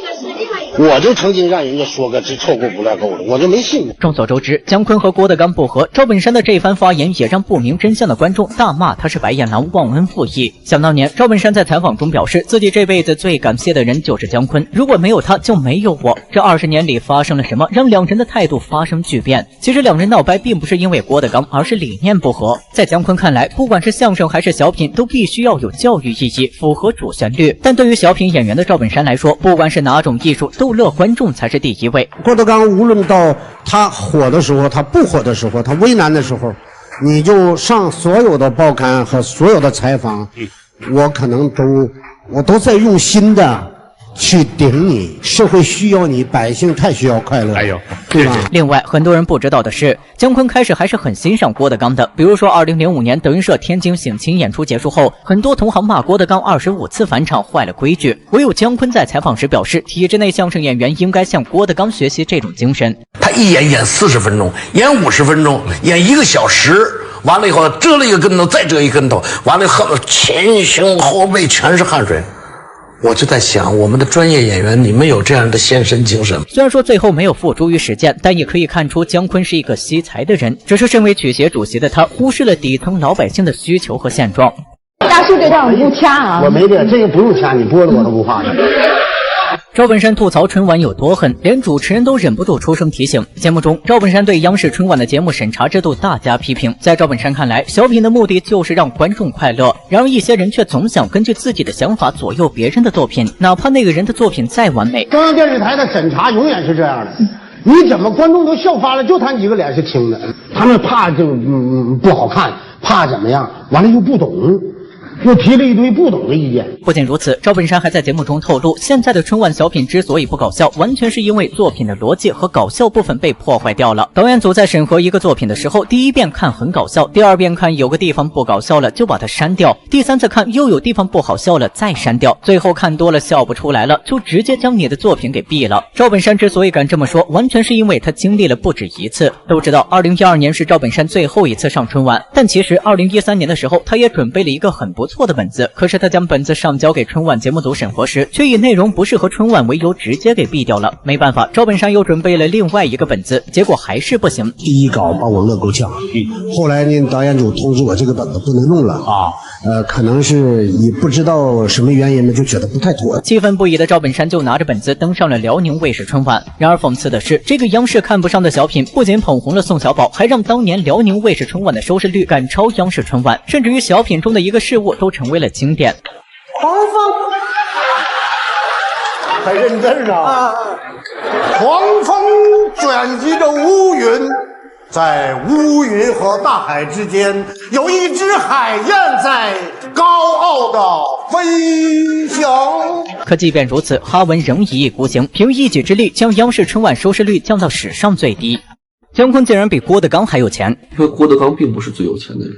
[SPEAKER 5] 我就曾经让人家说个这臭狗不赖狗的，我就没信。
[SPEAKER 2] 众所周知，姜昆和郭德纲不和，赵本山的这番发言也让不明真相的观众大骂他是白眼狼，忘恩负义。想当年，赵本山在采访中表示，自己这辈子最感谢的人就是姜昆，如果没有他，就没有我。这20年里发生了什么，让两人的态度发生巨变？其实两人闹掰并不是因为郭德纲，而是理念不合。在姜昆看来，不管是相声还是小品，都必须要有教育意义，符合主旋律。但对于小品演员的赵本山来说，不管是哪种艺术，逗乐观众才是第一位。
[SPEAKER 5] 郭德纲无论到他火的时候，他不火的时候，他为难的时候，你就上所有的报刊和所有的采访，我可能我都在用心的去顶你，社会需要你，百姓太需要快乐，哎呦，对吧？
[SPEAKER 2] 另外，很多人不知道的是，姜昆开始还是很欣赏郭德纲的。比如说，2005年德云社天津省亲演出结束后，很多同行骂郭德纲25次返场，坏了规矩。唯有姜昆在采访时表示，体制内相声演员应该向郭德纲学习这种精神。
[SPEAKER 10] 他一演40分钟，演50分钟，演1个小时。完了以后，折了一个跟头，再折一跟头，完了以后前胸后背全是汗水。我就在想，我们的专业演员，你们有这样的献身精神吗？
[SPEAKER 2] 虽然说最后没有付诸于实践，但也可以看出姜昆是一个惜才的人。只是身为曲协主席的他，忽视了底层老百姓的需求和现状。
[SPEAKER 20] 大话术对他很不恰啊。
[SPEAKER 5] 我没的，这个不用掐，你播的我都不怕的。
[SPEAKER 2] 赵本山吐槽春晚有多狠，连主持人都忍不住出声提醒。节目中，赵本山对央视春晚的节目审查制度大加批评。在赵本山看来，小品的目的就是让观众快乐，然而一些人却总想根据自己的想法左右别人的作品，哪怕那个人的作品再完美。
[SPEAKER 5] 中央电视台的审查永远是这样的，你怎么观众都笑翻了，就他几个脸是青的，他们怕就不好看，怕怎么样，完了又不懂。又提了一堆不懂的意见。
[SPEAKER 2] 不仅如此，赵本山还在节目中透露，现在的春晚小品之所以不搞笑，完全是因为作品的逻辑和搞笑部分被破坏掉了。导演组在审核一个作品的时候，第一遍看很搞笑，第二遍看有个地方不搞笑了就把它删掉，第三次看又有地方不好笑了再删掉，最后看多了笑不出来了，就直接将你的作品给毙了。赵本山之所以敢这么说，完全是因为他经历了不止一次。都知道2012年是赵本山最后一次上春晚，但其实2013年的时候，他也准备了一个很不错的本子，可是他将本子上交给春晚节目组审核时，却以内容不适合春晚为由直接给毙掉了。没办法，赵本山又准备了另外一个本子，结果还是不行。
[SPEAKER 5] 第一稿把我乐够呛，后来呢，导演组通知我这个本子不能弄了啊，可能是你不知道什么原因呢，就觉得不太妥。
[SPEAKER 2] 气愤不已的赵本山就拿着本子登上了辽宁卫视春晚。然而讽刺的是，这个央视看不上的小品，不仅捧红了宋小宝，还让当年辽宁卫视春晚的收视率赶超央视春晚，甚至于小品中的一个事物都成为了经典。
[SPEAKER 5] 狂风还认字啊！狂风卷集着乌云，在乌云和大海之间，有一只海燕在高傲的飞翔。
[SPEAKER 2] 可即便如此，哈文仍一意孤行，凭一己之力将央视春晚收视率降到史上最低。姜昆竟然比郭德纲还有钱，
[SPEAKER 9] 因为郭德纲并不是最有钱的人。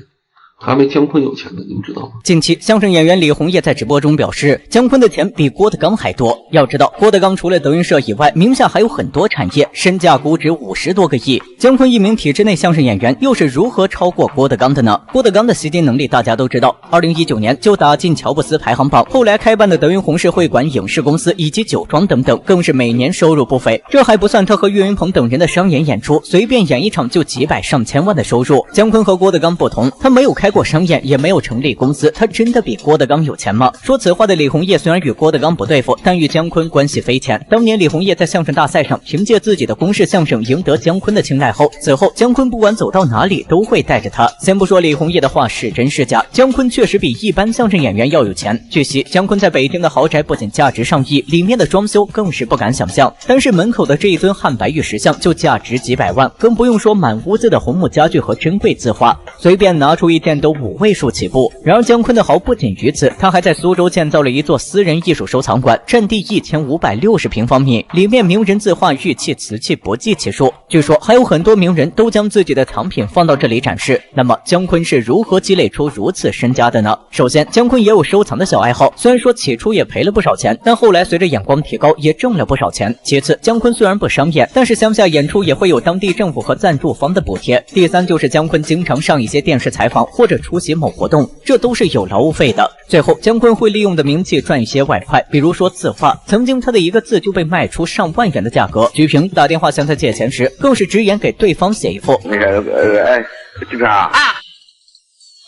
[SPEAKER 9] 他没姜昆有钱的，你们知道吗？
[SPEAKER 2] 近期，相声演员李洪业在直播中表示，姜昆的钱比郭德纲还多。要知道，郭德纲除了德云社以外，名下还有很多产业，身价估值50多个亿。姜昆一名体制内相声演员，又是如何超过郭德纲的呢？郭德纲的吸金能力大家都知道，2019年就打进乔布斯排行榜，后来开办的德云红事会馆影视公司以及酒庄等等，更是每年收入不菲。这还不算他和岳云鹏等人的商演演出，随便演一场就几百上千万的收入。姜昆和郭德纲不同，他没有开过商演，也没有成立公司，他真的比郭德纲有钱吗？说此话的李洪业虽然与郭德纲不对付，但与姜昆关系匪浅。当年李洪业在相声大赛上凭借自己的公式相声赢得姜昆的青睐后，此后姜昆不管走到哪里都会带着他。先不说李洪业的话是真是假，姜昆确实比一般相声演员要有钱。据悉，姜昆在北京的豪宅不仅价值上亿，里面的装修更是不敢想象。单是门口的这一尊汉白玉石像就价值几百万，更不用说满屋子的红木家具和珍贵字画，随便拿出一件都5位数起步。然而姜昆的豪不仅于此，他还在苏州建造了一座私人艺术收藏馆，占地1560平方米，里面名人字画、玉器、瓷器不计其数。据说还有很多名人都将自己的藏品放到这里展示。那么姜昆是如何积累出如此身家的呢？首先，姜昆也有收藏的小爱好，虽然说起初也赔了不少钱，但后来随着眼光提高，也挣了不少钱。其次，姜昆虽然不商演，但是乡下演出也会有当地政府和赞助方的补贴。第三，就是姜昆经常上一些电视采访或者出席某活动，这都是有劳务费的。最后，姜昆会利用的名气赚一些外快，比如说字画，曾经他的一个字就被卖出上万元的价格。举平打电话向他借钱时，更是直言给对方写一副。
[SPEAKER 18] 举平啊，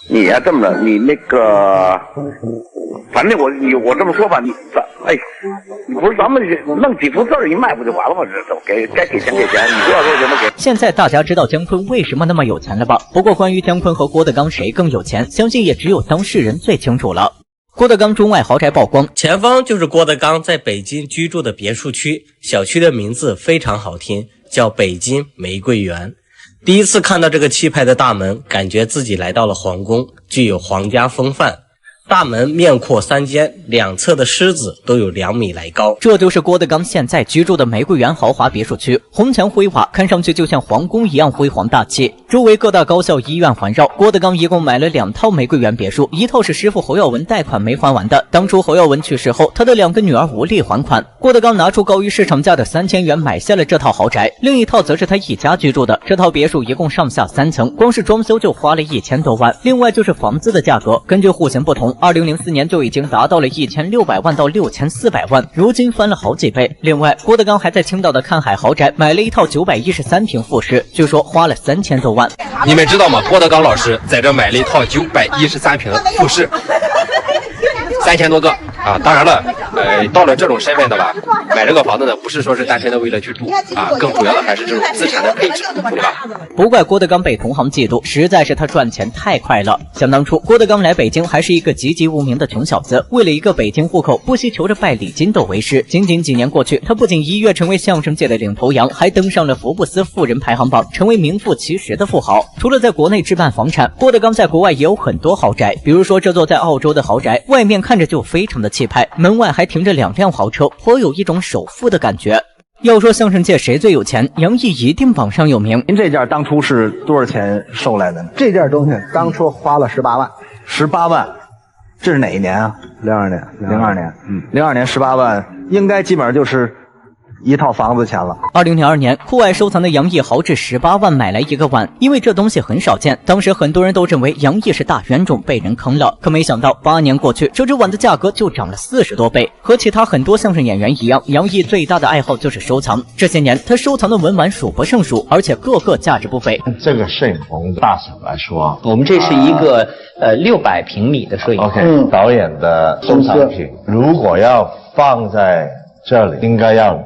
[SPEAKER 18] 你呀这么着，你那个，反正我这么说吧，你不是咱们弄几幅字儿一卖不就完了吗？该给钱给钱，你不要说什么给。
[SPEAKER 2] 现在大家知道姜昆为什么那么有钱了吧？不过关于姜昆和郭德纲谁更有钱，相信也只有当事人最清楚了。郭德纲中外豪宅曝光，
[SPEAKER 22] 前方就是郭德纲在北京居住的别墅区，小区的名字非常好听，叫北京玫瑰园。第一次看到这个气派的大门，感觉自己来到了皇宫，具有皇家风范。大门面阔3间，两侧的狮子都有2米来高。
[SPEAKER 2] 这就是郭德纲现在居住的玫瑰园豪华别墅区，红墙灰瓦，看上去就像皇宫一样辉煌大气。周围各大高校医院环绕。郭德纲一共买了2套玫瑰园别墅，一套是师傅侯耀文贷款没还完的，当初侯耀文去世后，他的2个女儿无力还款，郭德纲拿出高于市场价的3000元买下了这套豪宅。另一套则是他一家居住的，这套别墅一共上下3层，光是装修就花了1000多万。另外就是房子的价格，根据户型不同，2004年就已经达到了1600万到6400万，如今翻了好几倍。另外，郭德纲还在青岛的看海豪宅买了一套913平复式，据说花了3000多万。
[SPEAKER 23] 你们知道吗？郭德纲老师在这买了一套913平复式。
[SPEAKER 8] 3000多个啊。当然了，到了这种身份的吧，买这个房子呢，不是说是单纯的为了去住啊，更主要的还是这种资产的配置，对吧？
[SPEAKER 2] 不怪郭德纲被同行嫉妒，实在是他赚钱太快了。想当初，郭德纲来北京还是一个籍籍无名的穷小子，为了一个北京户口，不惜求着拜李金斗为师。仅仅几年过去，他不仅一跃成为相声界的领头羊，还登上了福布斯富人排行榜，成为名副其实的富豪。除了在国内置办房产，郭德纲在国外也有很多豪宅，比如说这座在澳洲的豪宅，外面看着就非常的气派，门外还停着2辆豪车，颇有一种首富的感觉。要说相声界谁最有钱，杨毅一定榜上有名。
[SPEAKER 11] 您这件当初是多少钱收来的呢？
[SPEAKER 14] 这件东西当初花了18万。
[SPEAKER 11] 18万，这是哪一年啊？02年。02年，02年18万，应该基本上就是一套房子钱了。
[SPEAKER 2] 2002年，酷爱收藏的杨毅豪掷18万买来一个碗，因为这东西很少见，当时很多人都认为杨毅是大冤种，被人坑了。可没想到8年过去，这只碗的价格就涨了40多倍。和其他很多相声演员一样，杨毅最大的爱好就是收藏。这些年，他收藏的文玩数不胜数，而且个个价值不菲。
[SPEAKER 23] 这个摄影棚大小来说，
[SPEAKER 1] 我们这是一个600平米的摄影棚。
[SPEAKER 23] 导演的收藏品，如果要放在这里，应该要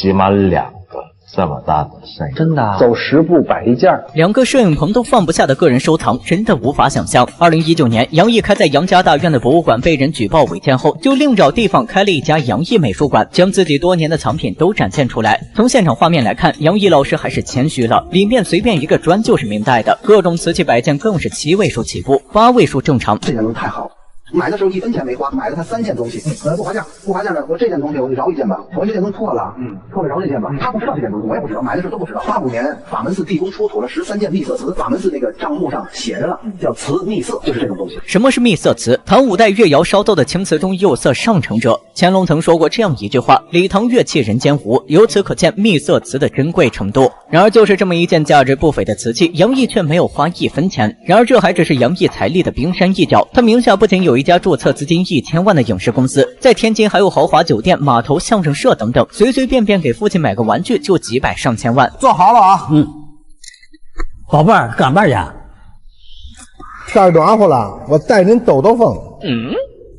[SPEAKER 23] 起码2个这么大的摄影，
[SPEAKER 1] 真的啊，
[SPEAKER 14] 走10步摆一件
[SPEAKER 2] ，2个摄影棚都放不下的个人收藏，真的无法想象。2019年，杨毅开在杨家大院的博物馆被人举报违建后，就另找地方开了一家杨毅美术馆，将自己多年的藏品都展现出来。从现场画面来看，杨毅老师还是谦虚了，里面随便一个砖就是明代的，各种瓷器摆件更是7位数起步，8位数正常。
[SPEAKER 14] 这件东西太好了。买的时候1分钱没花，买了它3件东西，不划价，不划价呢，我这件东西我就饶一件吧，我这件东西破了，破了饶这件吧。他不知道这件东西，我也不知道，买的时候都不知道。85年法门寺地宫出土了13件秘色瓷，法门寺那个账目上写着了，叫瓷秘色，就是这种东西。
[SPEAKER 2] 什么是秘色瓷？唐5代越窑烧造的青瓷中釉色上乘者。乾隆曾说过这样一句话：礼堂乐器人间无，由此可见秘色瓷的珍贵程度。然而就是这么一件价值不菲的瓷器，杨毅却没有花1分钱。然而这还只是杨毅财力的冰山一角，他名下不仅有一家注册资金1000万的影视公司，在天津还有豪华酒店、码头、相声社等等，随随便便给父亲买个玩具就几百上千万。
[SPEAKER 14] 坐好了啊，
[SPEAKER 25] 宝贝儿，干嘛去？
[SPEAKER 14] 天暖和了，我带您兜兜风。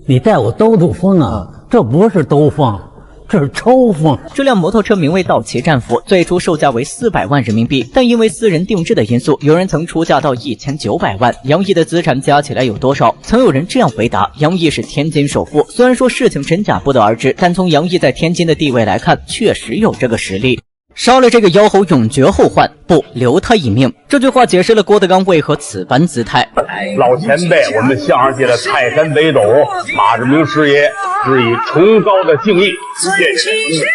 [SPEAKER 25] 你带我兜兜风啊？这不是兜风，这是抽风。
[SPEAKER 2] 这辆摩托车名为道奇战斧，最初售价为400万人民币，但因为私人定制的因素，有人曾出价到1900万。杨毅的资产加起来有多少？曾有人这样回答：杨毅是天津首富。虽然说事情真假不得而知，但从杨毅在天津的地位来看，确实有这个实力。杀了这个妖猴，永绝后患，不留他一命。这句话解释了郭德纲为何此般姿态。
[SPEAKER 15] 老前辈，我们相声界的泰山北斗马志明师爷，致以崇高的敬意，谢谢。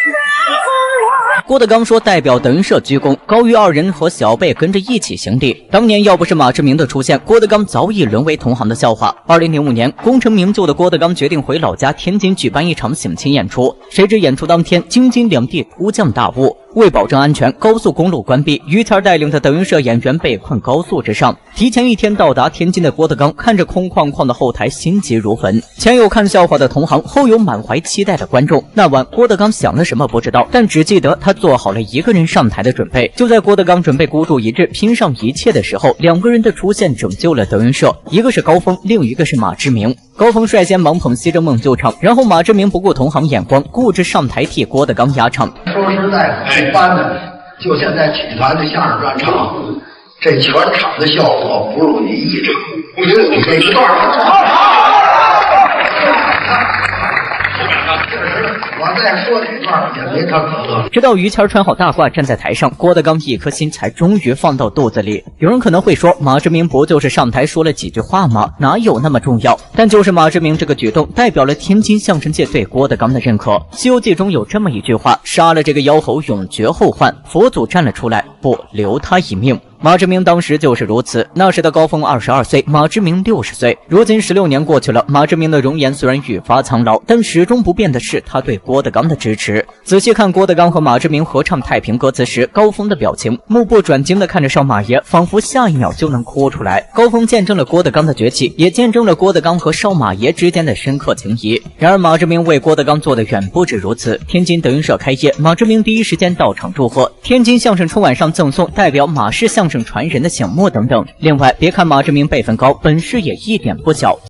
[SPEAKER 2] 郭德纲说代表德云社鞠躬，高于2人和小贝跟着一起行礼。当年要不是马志明的出现，郭德纲早已沦为同行的笑话。2005年，功成名就的郭德纲决定回老家天津举办一场省亲演出，谁知演出当天，京津两地突降大雾。为保证安全，高速公路关闭，于谦带领的德云社演员被困高速之上。提前1天到达天津的郭德纲看着空旷旷的后台，心急如焚。前有看笑话的同行，后有满怀期待的观众。那晚郭德纲想了什么不知道，但只记得他做好了一个人上台的准备。就在郭德纲准备孤注一掷拼上一切的时候，2个人的出现拯救了德云社，一个是高峰，另一个是马志明。高峰率先忙捧西征梦救场，然后马志明不顾同行眼光，固执上台替郭德纲压场。
[SPEAKER 5] 说实在，一般的，就现在曲团的相声专场，这全场的效果不如你一场。每一段我再说几段也没他可乐。
[SPEAKER 2] 直到于谦穿好大褂站在台上，郭德纲一颗心才终于放到肚子里。有人可能会说，马志明不就是上台说了几句话吗？哪有那么重要？但就是马志明这个举动，代表了天津相声界对郭德纲的认可。《西游记》中有这么一句话：杀了这个妖猴，永绝后患。佛祖站了出来，不留他一命。马志明当时就是如此，那时的高峰22岁，马志明60岁。如今16年过去了，马志明的容颜虽然愈发苍老，但始终不变的是他对郭德纲的支持。仔细看郭德纲和马志明合唱太平歌词时，高峰的表情目不转睛地看着少马爷，仿佛下一秒就能哭出来。高峰见证了郭德纲的崛起，也见证了郭德纲和少马爷之间的深刻情谊。然而马志明为郭德纲做的远不止如此。天津德云社开业，马志明第一时间到场祝贺。天津相声春晚上赠送代表马氏相声传人的醒目等等。另外，别看马志明辈分高，本事也一点不小。